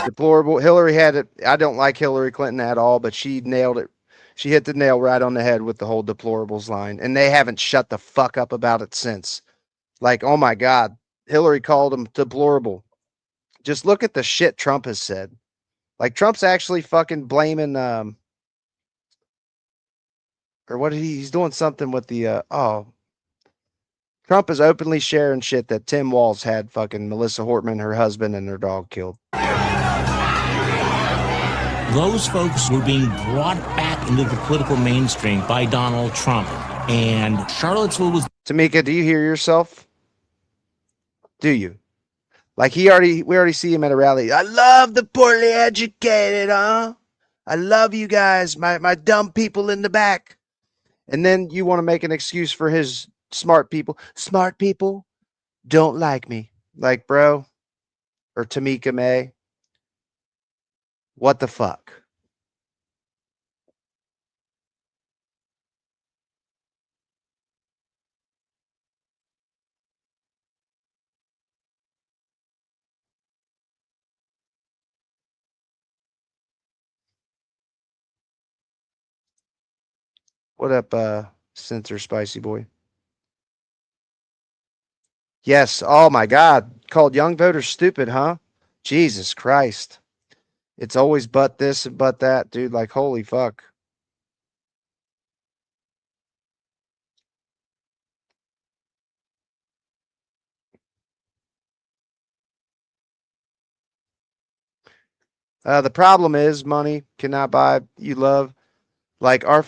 [SPEAKER 1] Deplorable. Hillary had it. I don't like Hillary Clinton at all, but she nailed it. She hit the nail right on the head with the whole deplorables line, and they haven't shut the fuck up about it since. Like, oh my God, Hillary called them deplorable. just look at the shit Trump has said. Like Trump's actually fucking blaming or what did he's doing something with the Trump is openly sharing shit that Tim Walz had fucking Melissa Hortman, her husband, and their dog killed.
[SPEAKER 6] Those folks were being brought back into the political mainstream by Donald Trump. And Charlottesville was...
[SPEAKER 1] Tamika, do you hear yourself? Do you? Like we already see him at a rally. I love the poorly educated, huh? I love you guys, my dumb people in the back. And then you want to make an excuse for his smart people. Smart people don't like me. Like, bro, or Tamika May. What the fuck? What up, Censor Spicy Boy? Yes. Oh my God. Called young voters stupid, huh? Jesus Christ. It's always but this and but that, dude. Like, holy fuck. The problem is money cannot buy you love. Like our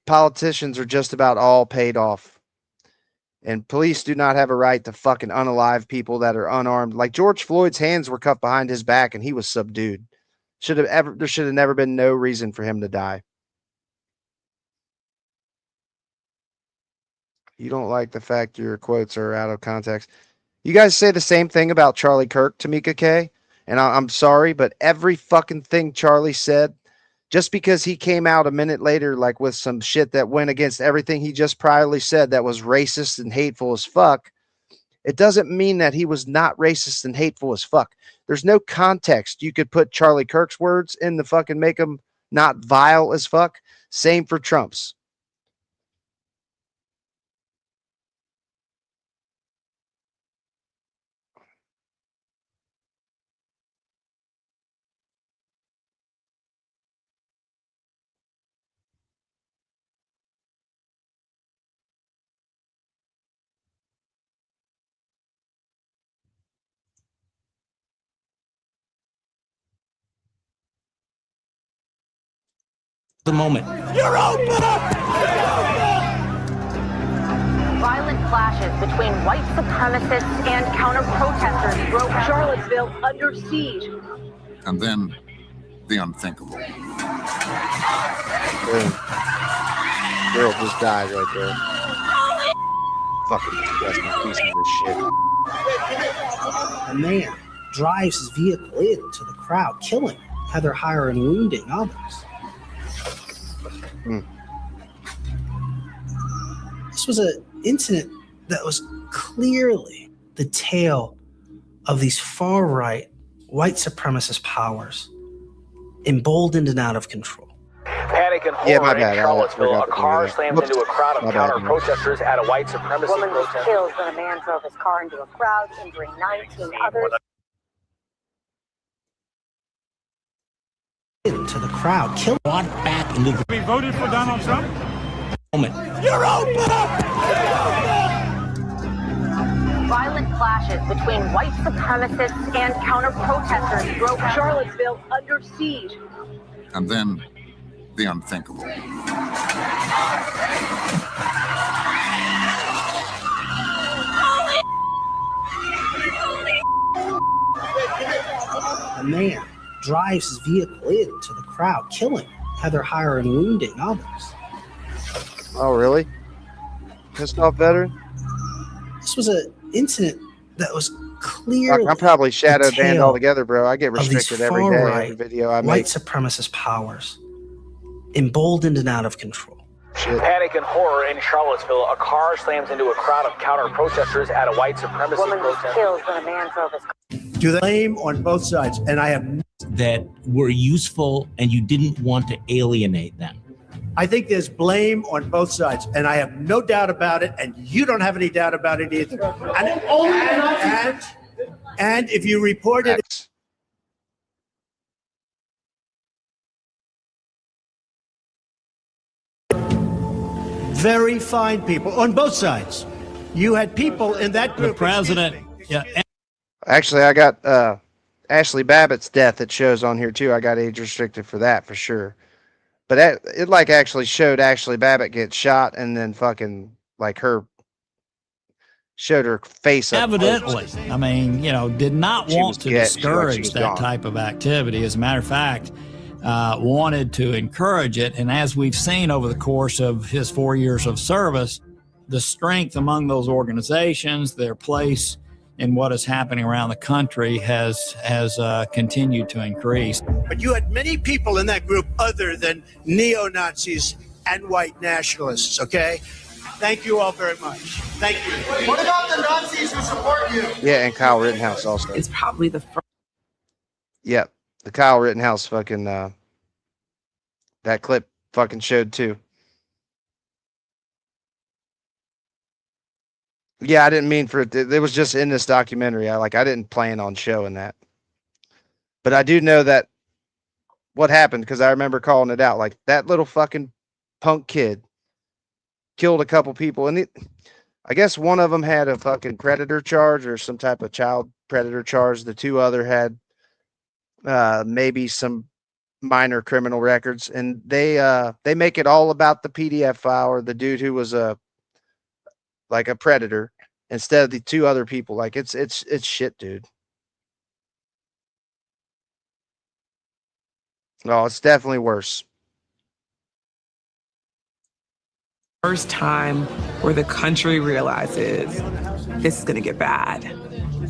[SPEAKER 1] politicians are just about all paid off. And police do not have a right to fucking unalive people that are unarmed. Like George Floyd's hands were cuffed behind his back and he was subdued. There should have never been no reason for him to die. You don't like the fact your quotes are out of context. You guys say the same thing about Charlie Kirk, Tamika K. And I'm sorry, but every fucking thing Charlie said, just because he came out a minute later, like with some shit that went against everything he just priorly said that was racist and hateful as fuck, it doesn't mean that he was not racist and hateful as fuck. There's no context. You could put Charlie Kirk's words in the fucking make them not vile as fuck. Same for Trump's.
[SPEAKER 6] The moment.
[SPEAKER 7] You're open! Violent clashes between white supremacists and counter-protesters broke Charlottesville under siege.
[SPEAKER 14] And then the unthinkable.
[SPEAKER 1] Girl just died right there. Fucking disgusting piece of this shit.
[SPEAKER 5] A man drives his vehicle into the crowd, killing Heather Heyer and wounding others. This was an incident that was clearly the tale of these far-right white supremacist powers, emboldened and out of control.
[SPEAKER 16] Panic and horror in Charlottesville. A car slams into a crowd of counter-protesters at a white supremacy
[SPEAKER 7] Woman was
[SPEAKER 16] protest.
[SPEAKER 7] killed when a man drove his car into a crowd, injuring 19 others.
[SPEAKER 5] Into the crowd, killed.
[SPEAKER 6] Brought back into the...
[SPEAKER 4] We voted for Donald Trump.
[SPEAKER 6] Moment.
[SPEAKER 7] You're open! Violent clashes between white supremacists and counter-protesters broke Charlottesville under siege.
[SPEAKER 14] And then the unthinkable.
[SPEAKER 5] A man drives his vehicle into the crowd, killing Heather Heyer and wounding others.
[SPEAKER 1] Oh, really? Pissed off veteran?
[SPEAKER 5] This was an incident that was clearly...
[SPEAKER 1] I'm probably shadow banned altogether, bro. I get
[SPEAKER 5] of these
[SPEAKER 1] restricted every day. Every video I
[SPEAKER 5] white
[SPEAKER 1] make.
[SPEAKER 5] supremacist powers, emboldened and out of control.
[SPEAKER 16] Panic and horror in Charlottesville. A car slams into a crowd of counter-protesters at a white supremacy
[SPEAKER 7] Woman was
[SPEAKER 16] protest.
[SPEAKER 7] killed when a man drove his car.
[SPEAKER 5] Do they blame on both sides? And I have...
[SPEAKER 6] that were useful and you didn't want to alienate them.
[SPEAKER 5] I think there's blame on both sides, and I have no doubt about it, and you don't have any doubt about it either. And
[SPEAKER 13] And if you reported
[SPEAKER 1] Facts.
[SPEAKER 13] very fine people on both sides. You had people in that group.
[SPEAKER 20] The president, yeah.
[SPEAKER 1] Actually, I got Ashley Babbitt's death. It shows on here too. I got age restricted for that for sure. But it like actually showed Ashley Babbitt get shot and then fucking like her showed her face up.
[SPEAKER 20] Evidently, I mean, did not want to discourage that type of activity. As a matter of fact, wanted to encourage it. And as we've seen over the course of his 4 years of service, the strength among those organizations, their place in what is happening around the country has continued to increase.
[SPEAKER 13] But you had many people in that group other than neo-Nazis and white nationalists, okay? Thank you all very much. Thank you. What about the Nazis who support you?
[SPEAKER 1] Yeah, and Kyle Rittenhouse also.
[SPEAKER 11] It's probably the first.
[SPEAKER 1] Yep, the Kyle Rittenhouse fucking that clip fucking showed too. Yeah, I didn't mean for it. It was just in this documentary. I didn't plan on showing that. But I do know that what happened because I remember calling it out. Like that little fucking punk kid killed a couple people. And I guess one of them had a fucking predator charge or some type of child predator charge. The two other had maybe some minor criminal records. And they make it all about the PDF file or the dude who was like a predator instead of the two other people. Like it's shit, dude. No, it's definitely worse.
[SPEAKER 11] First time where the country realizes this is going to get bad.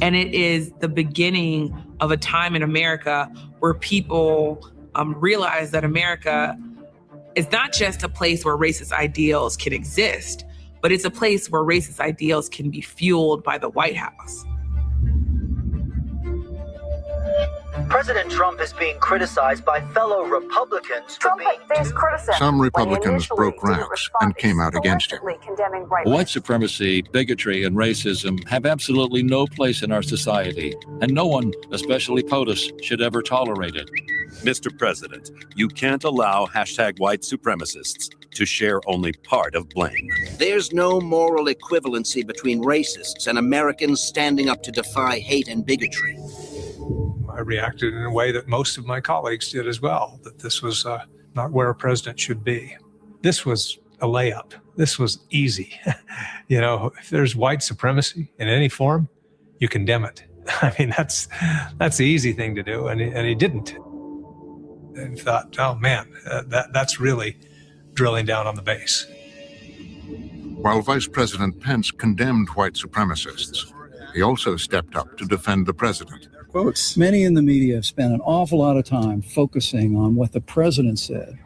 [SPEAKER 11] And it is the beginning of a time in America where people realize that America is not just a place where racist ideals can exist, but it's a place where racist ideals can be fueled by the White House.
[SPEAKER 2] President Trump is being criticized by fellow Republicans for being
[SPEAKER 14] Some Republicans broke ranks and came out against him.
[SPEAKER 18] White supremacy, bigotry, and racism have absolutely no place in our society, and no one, especially POTUS, should ever tolerate it. Mr. President, you can't allow #white supremacists to share only part of blame.
[SPEAKER 8] There's no moral equivalency between racists and Americans standing up to defy hate and bigotry.
[SPEAKER 17] I reacted in a way that most of my colleagues did as well, that this was not where a president should be. This was a layup. This was easy. If there's white supremacy in any form, you condemn it. I mean, that's the easy thing to do, and he didn't. And thought, oh man, that's really drilling down on the base.
[SPEAKER 14] While Vice President Pence condemned white supremacists, he also stepped up to defend the president.
[SPEAKER 21] Quotes. Many in the media have spent an awful lot of time focusing on what the president said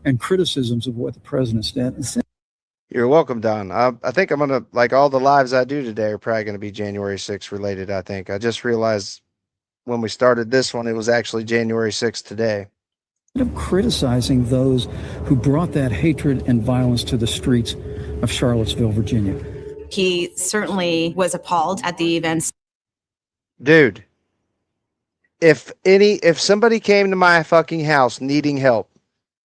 [SPEAKER 21] and criticisms of what the president said.
[SPEAKER 1] You're welcome, Don. I think I'm going to, like all the lives I do today are probably going to be January 6th related, I think. I just realized when we started this one, it was actually January 6th today.
[SPEAKER 21] Of criticizing those who brought that hatred and violence to the streets of Charlottesville, Virginia.
[SPEAKER 24] He certainly was appalled at the events.
[SPEAKER 1] Dude, if somebody came to my fucking house needing help,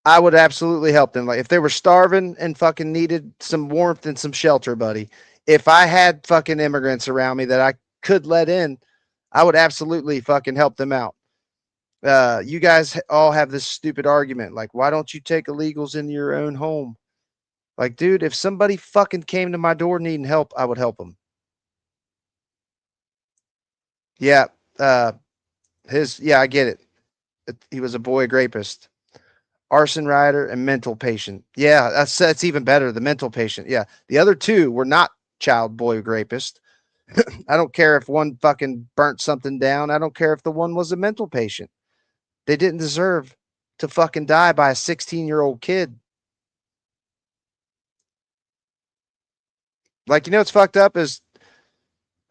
[SPEAKER 1] I would absolutely help them. Like if they were starving and fucking needed some warmth and some shelter, buddy. If I had fucking immigrants around me that I could let in, I would absolutely fucking help them out. You guys all have this stupid argument. Like, why don't you take illegals into your own home? Like, dude, if somebody fucking came to my door needing help, I would help them. Yeah. I get it. He was a boy rapist, arson rider, and mental patient. Yeah, that's even better. The mental patient. Yeah. The other two were not child boy rapist. I don't care if one fucking burnt something down. I don't care if the one was a mental patient. They didn't deserve to fucking die by a 16-year-old kid. Like, what's fucked up is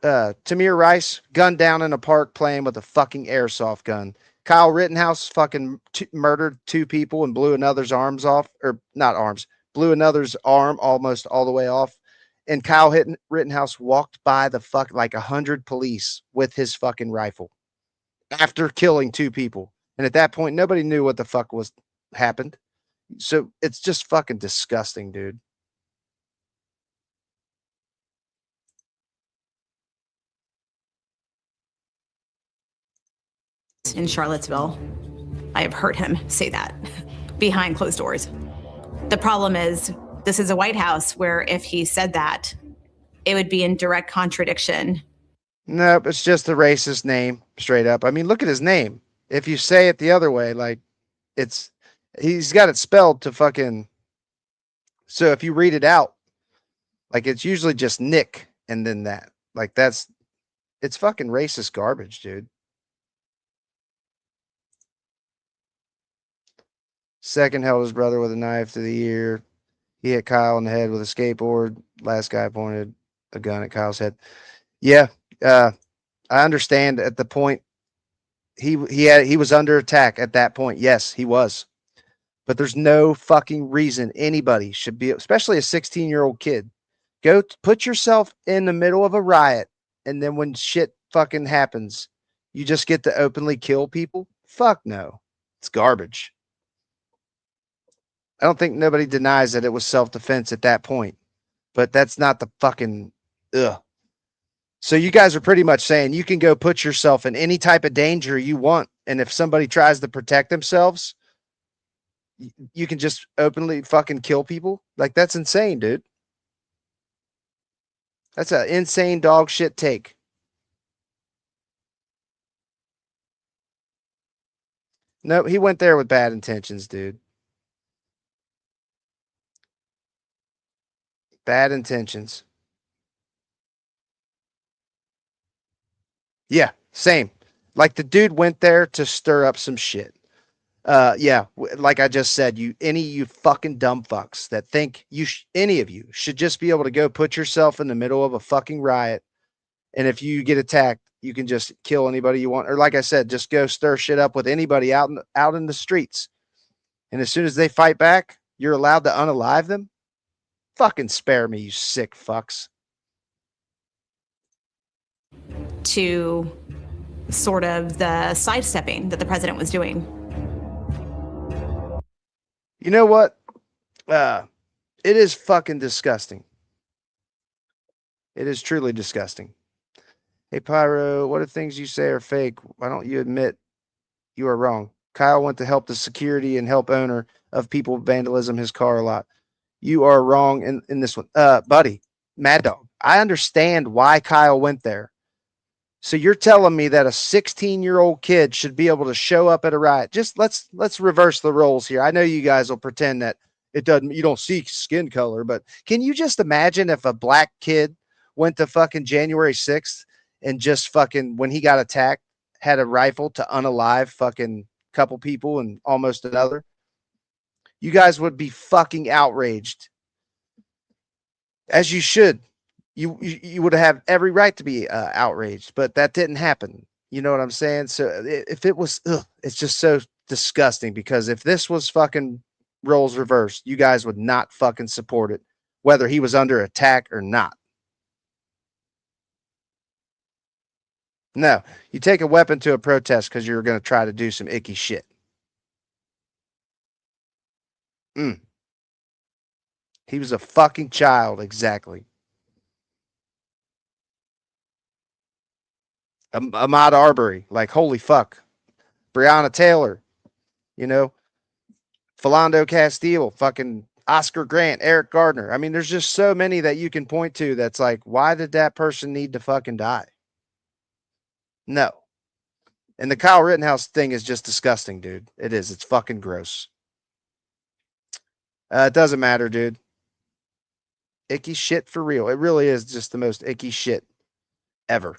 [SPEAKER 1] Tamir Rice gunned down in a park playing with a fucking airsoft gun. Kyle Rittenhouse fucking murdered two people and blew another's arms off, or not arms, blew another's arm almost all the way off And Kyle Rittenhouse walked by the fuck like 100 police with his fucking rifle after killing 2 people. And at that point, nobody knew what the fuck was happened. So it's just fucking disgusting, dude.
[SPEAKER 24] In Charlottesville, I have heard him say that behind closed doors. The problem is, this is a White House where if he said that, it would be in direct contradiction.
[SPEAKER 1] Nope, it's just a racist name, straight up. I mean, look at his name. If you say it the other way, like, he's got it spelled to fucking, so if you read it out, like, it's usually just Nick and then that. Like, it's fucking racist garbage, dude. Second held his brother with a knife to the ear. He hit Kyle in the head with a skateboard. Last guy pointed a gun at Kyle's head. Yeah, I understand at the point he was under attack at that point. Yes, he was. But there's no fucking reason anybody should be, especially a 16-year-old kid, go put yourself in the middle of a riot, and then when shit fucking happens, you just get to openly kill people? Fuck no. It's garbage. I don't think nobody denies that it was self-defense at that point, but that's not the fucking ugh. So you guys are pretty much saying you can go put yourself in any type of danger you want, and if somebody tries to protect themselves, you can just openly fucking kill people? Like, that's insane, dude. That's an insane dog shit take. No, he went there with bad intentions, dude. Bad intentions. Yeah, same. Like, the dude went there to stir up some shit. Yeah, like I just said, you fucking dumb fucks that think any of you should just be able to go put yourself in the middle of a fucking riot, and if you get attacked, you can just kill anybody you want, or like I said, just go stir shit up with anybody out in the streets, and as soon as they fight back, you're allowed to unalive them. Fucking spare me, you sick fucks.
[SPEAKER 24] To sort of the sidestepping that the president was doing.
[SPEAKER 1] You know what? It is fucking disgusting. It is truly disgusting. Hey, Pyro, what if things you say are fake? Why don't you admit you are wrong? Kyle went to help the security and help owner of people vandalism his car a lot. You are wrong in this one. Buddy, Mad Dog, I understand why Kyle went there. So you're telling me that a 16-year-old kid should be able to show up at a riot? Just let's reverse the roles here. I know you guys will pretend that you don't see skin color, but can you just imagine if a black kid went to fucking January 6th and just fucking, when he got attacked, had a rifle to unalive fucking couple people and almost another? You guys would be fucking outraged. As you should. You would have every right to be outraged, but that didn't happen. You know what I'm saying? So if it was, it's just so disgusting, because if this was fucking roles reversed, you guys would not fucking support it, whether he was under attack or not. No, you take a weapon to a protest because you're going to try to do some icky shit. He was a fucking child, exactly. Ahmaud Arbery, like, holy fuck. Breonna Taylor, you know, Philando Castile, fucking Oscar Grant, Eric Gardner. I mean, there's just so many that you can point to that's like, why did that person need to fucking die? No. And the Kyle Rittenhouse thing is just disgusting, dude. It is. It's fucking gross. It doesn't matter, dude. Icky shit for real. It really is just the most icky shit ever.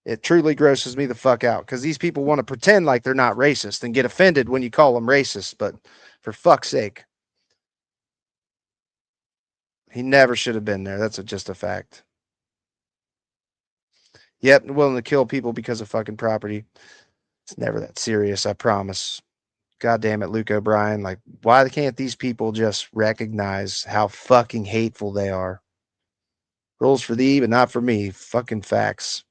[SPEAKER 1] It truly grosses me the fuck out, because these people want to pretend like they're not racist and get offended when you call them racist. But for fuck's sake, he never should have been there. That's just a fact. Yep, willing to kill people because of fucking property. It's never that serious, I promise. God damn it, Luke O'Brien. Like, why can't these people just recognize how fucking hateful they are? Rules for thee, but not for me. Fucking facts.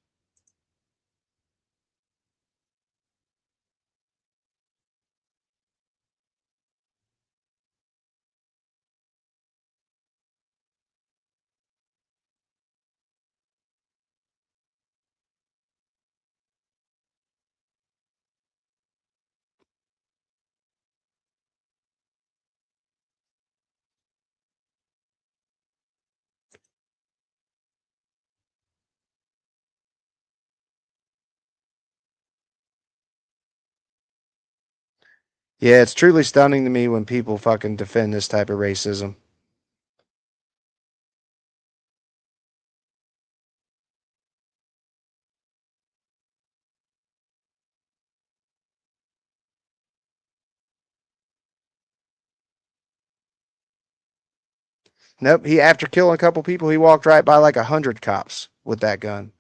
[SPEAKER 1] Yeah, it's truly stunning to me when people fucking defend this type of racism. Nope, he after killing a couple people, he walked right by like 100 cops with that gun.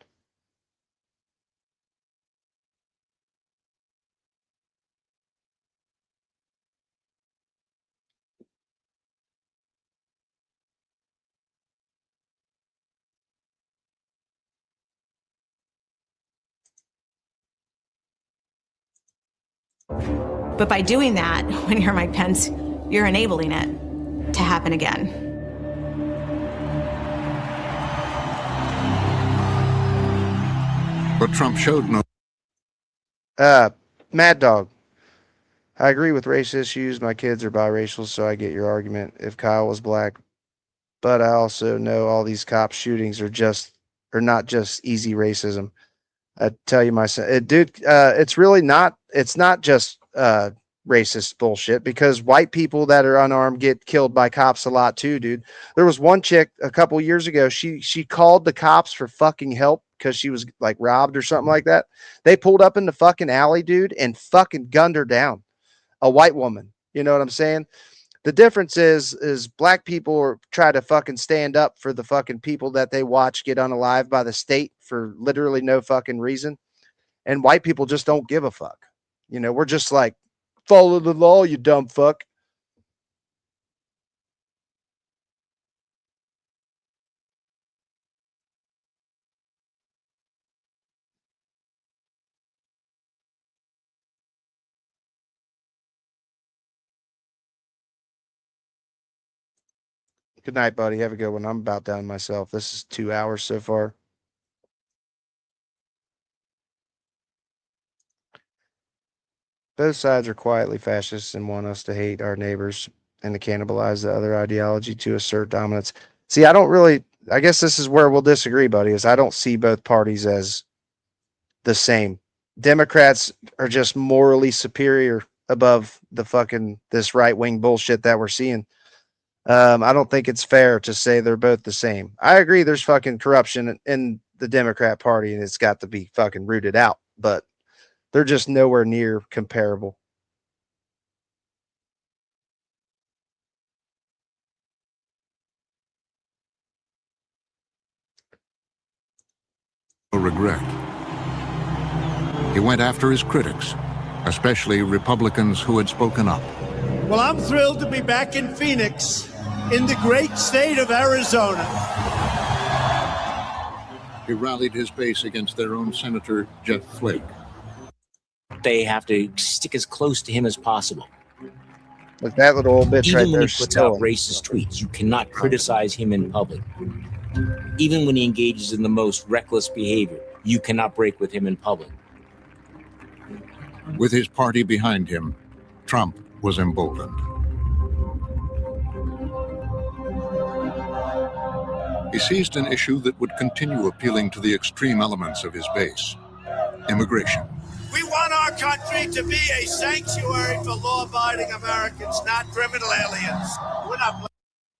[SPEAKER 24] But by doing that, when you're Mike Pence, you're enabling it to happen again.
[SPEAKER 14] But Trump showed no.
[SPEAKER 1] Mad Dog. I agree with race issues. My kids are biracial, so I get your argument. If Kyle was black, but I also know all these cop shootings are not just easy racism. I tell you, dude, it's really not. It's not just racist bullshit because white people that are unarmed get killed by cops a lot too, dude. There was one chick a couple years ago. She called the cops for fucking help because she was like robbed or something like that. They pulled up in the fucking alley, dude, and fucking gunned her down. A white woman. You know what I'm saying? The difference is black people try to fucking stand up for the fucking people that they watch get unalived by the state for literally no fucking reason. And white people just don't give a fuck. You know, we're just like, follow the law, you dumb fuck. Good night, buddy. Have a good one. I'm about done myself. This is 2 hours so far. Both sides are quietly fascists and want us to hate our neighbors and to cannibalize the other ideology to assert dominance. See, I guess this is where we'll disagree, buddy, is I don't see both parties as the same. Democrats are just morally superior above the fucking this right wing bullshit that we're seeing. I don't think it's fair to say they're both the same. I agree there's fucking corruption in the Democrat Party and it's got to be fucking rooted out, but they're just nowhere near comparable.
[SPEAKER 14] Regret. He went after his critics, especially Republicans who had spoken up.
[SPEAKER 13] Well, I'm thrilled to be back in Phoenix, in the great state of Arizona.
[SPEAKER 14] He rallied his base against their own Senator Jeff Flake.
[SPEAKER 6] They have to stick as close to him as possible.
[SPEAKER 1] Like that little old bitch
[SPEAKER 6] Even
[SPEAKER 1] right
[SPEAKER 6] when
[SPEAKER 1] there.
[SPEAKER 6] he puts out racist tweets, you cannot criticize him in public. Even when he engages in the most reckless behavior, you cannot break with him in public.
[SPEAKER 14] With his party behind him, Trump was emboldened. He seized an issue that would continue appealing to the extreme elements of his base: immigration.
[SPEAKER 13] We want our country to be a sanctuary for law-abiding Americans, not criminal aliens. We're not.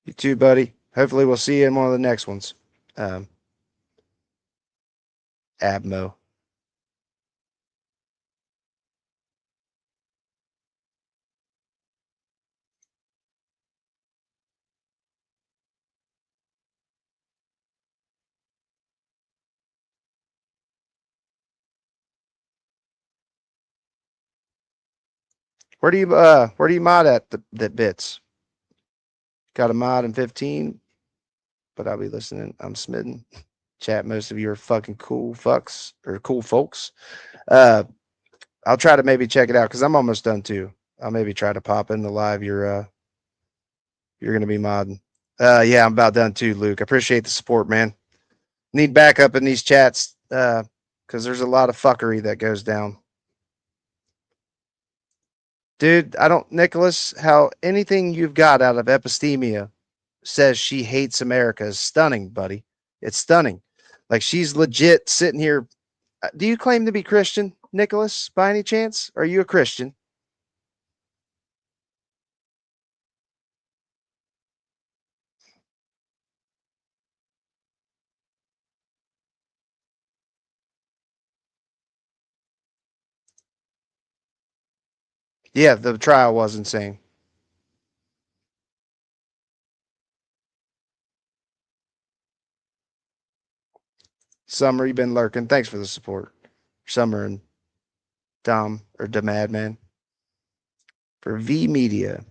[SPEAKER 1] You too, buddy. Hopefully we'll see you in one of the next ones. Abmo. Where do you mod at the bits? Got a mod in 15? but I'll be listening. I'm smitten. Chat, most of you are fucking cool fucks or cool folks. I'll try to maybe check it out because I'm almost done too. I'll maybe try to pop in the live you're gonna be modding. Yeah, I'm about done too, Luke. I appreciate the support, man. Need backup in these chats because there's a lot of fuckery that goes down. Dude, Nicholas, how anything you've got out of Epistemia says she hates America is stunning, buddy. It's stunning. Like she's legit sitting here. Do you claim to be Christian, Nicholas, by any chance? Are you a Christian? Yeah, the trial was insane. Summer, you've been lurking. Thanks for the support. Summer and Dom or Madman for V Media.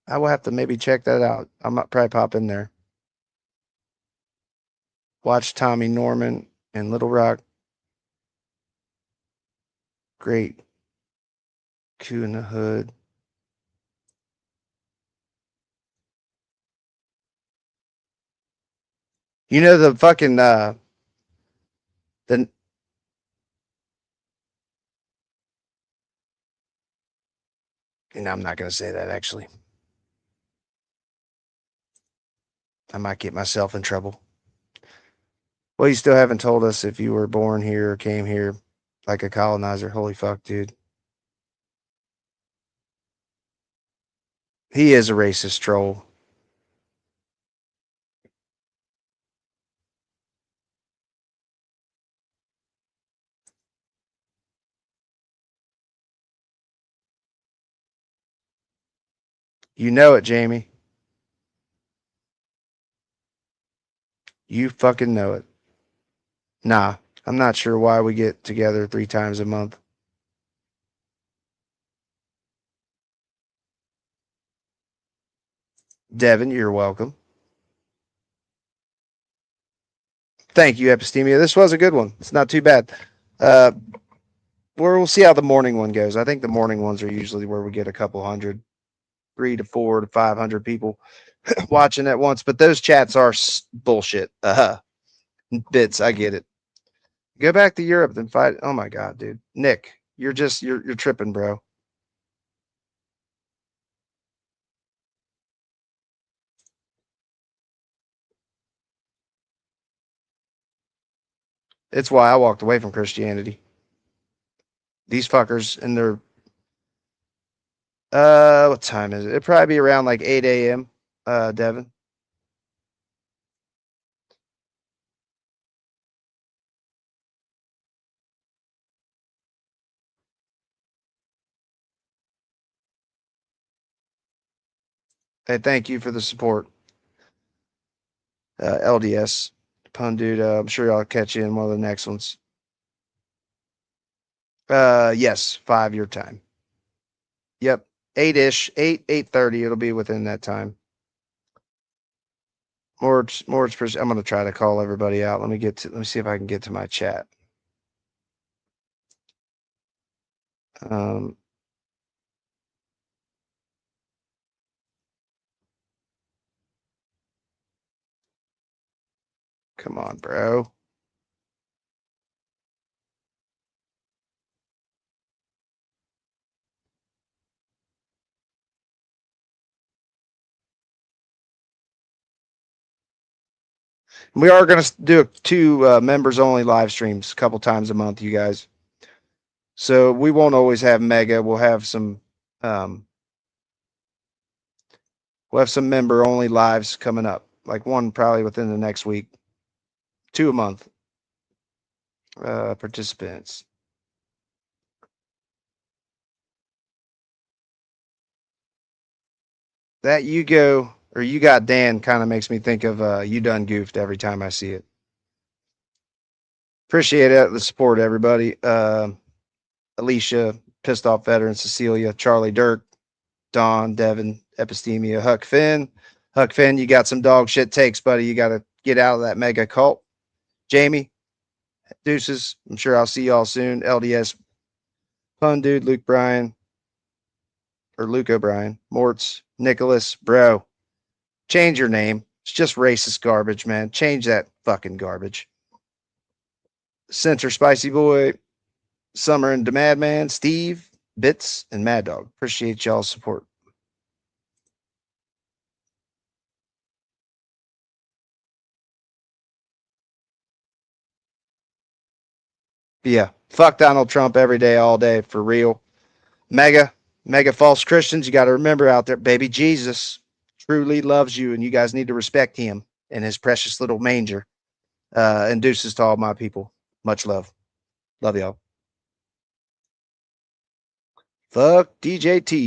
[SPEAKER 1] I will have to maybe check that out. I might probably pop in there. Watch Tommy Norman and Little Rock. Great. Coup in the Hood. You know the fucking the I'm not gonna say that actually. I might get myself in trouble. Well, you still haven't told us if you were born here or came here like a colonizer. Holy fuck, dude. He is a racist troll. You know it, Jamie. You fucking know it. Nah, I'm not sure why we get together 3 times a month. Devin, you're welcome. Thank you, Epistemia. This was a good one. It's not too bad. We'll see how the morning one goes. I think the morning ones are usually where we get a couple hundred, 300 to 400 to 500 people watching at once. But those chats are bullshit. Bits, I get it. Go back to Europe and fight. Oh my god, dude, Nick, you're tripping, bro. It's why I walked away from Christianity. These fuckers and their what time is it? It'd probably be around like 8 a.m. Devin. Hey, thank you for the support. LDS. Pun dude, I'm sure I'll catch you in one of the next ones. Yes, 5 your time. Yep, 8-ish, 8:30. It'll be within that time. More. I'm gonna try to call everybody out. Let me see if I can get to my chat. Come on, bro. We are going to do 2 members only live streams a couple times a month, you guys. So we won't always have mega. We'll have some member only lives coming up. Like one probably within the next week. 2 a month. Participants. That you got Dan kind of makes me think of You Done Goofed every time I see it. Appreciate it, the support, everybody. Alicia, Pissed Off Veteran, Cecilia, Charlie Dirk, Don, Devin, Epistemia, Huck Finn, Huck Finn, you got some dog shit takes, buddy. You got to get out of that mega cult. Jamie, deuces. I'm sure I'll see y'all soon. LDS, Pun Dude, Luke O'Brien, Mortz, Nicholas, bro. Change your name. It's just racist garbage, man. Change that fucking garbage. Center Spicy Boy, Summer and the Madman, Steve, Bits, and Mad Dog. Appreciate y'all's support. Yeah, fuck Donald Trump every day, all day, for real. Mega false Christians, you got to remember out there, baby Jesus truly loves you, and you guys need to respect him and his precious little manger. And deuces to all my people. Much love. Love y'all. Fuck DJT.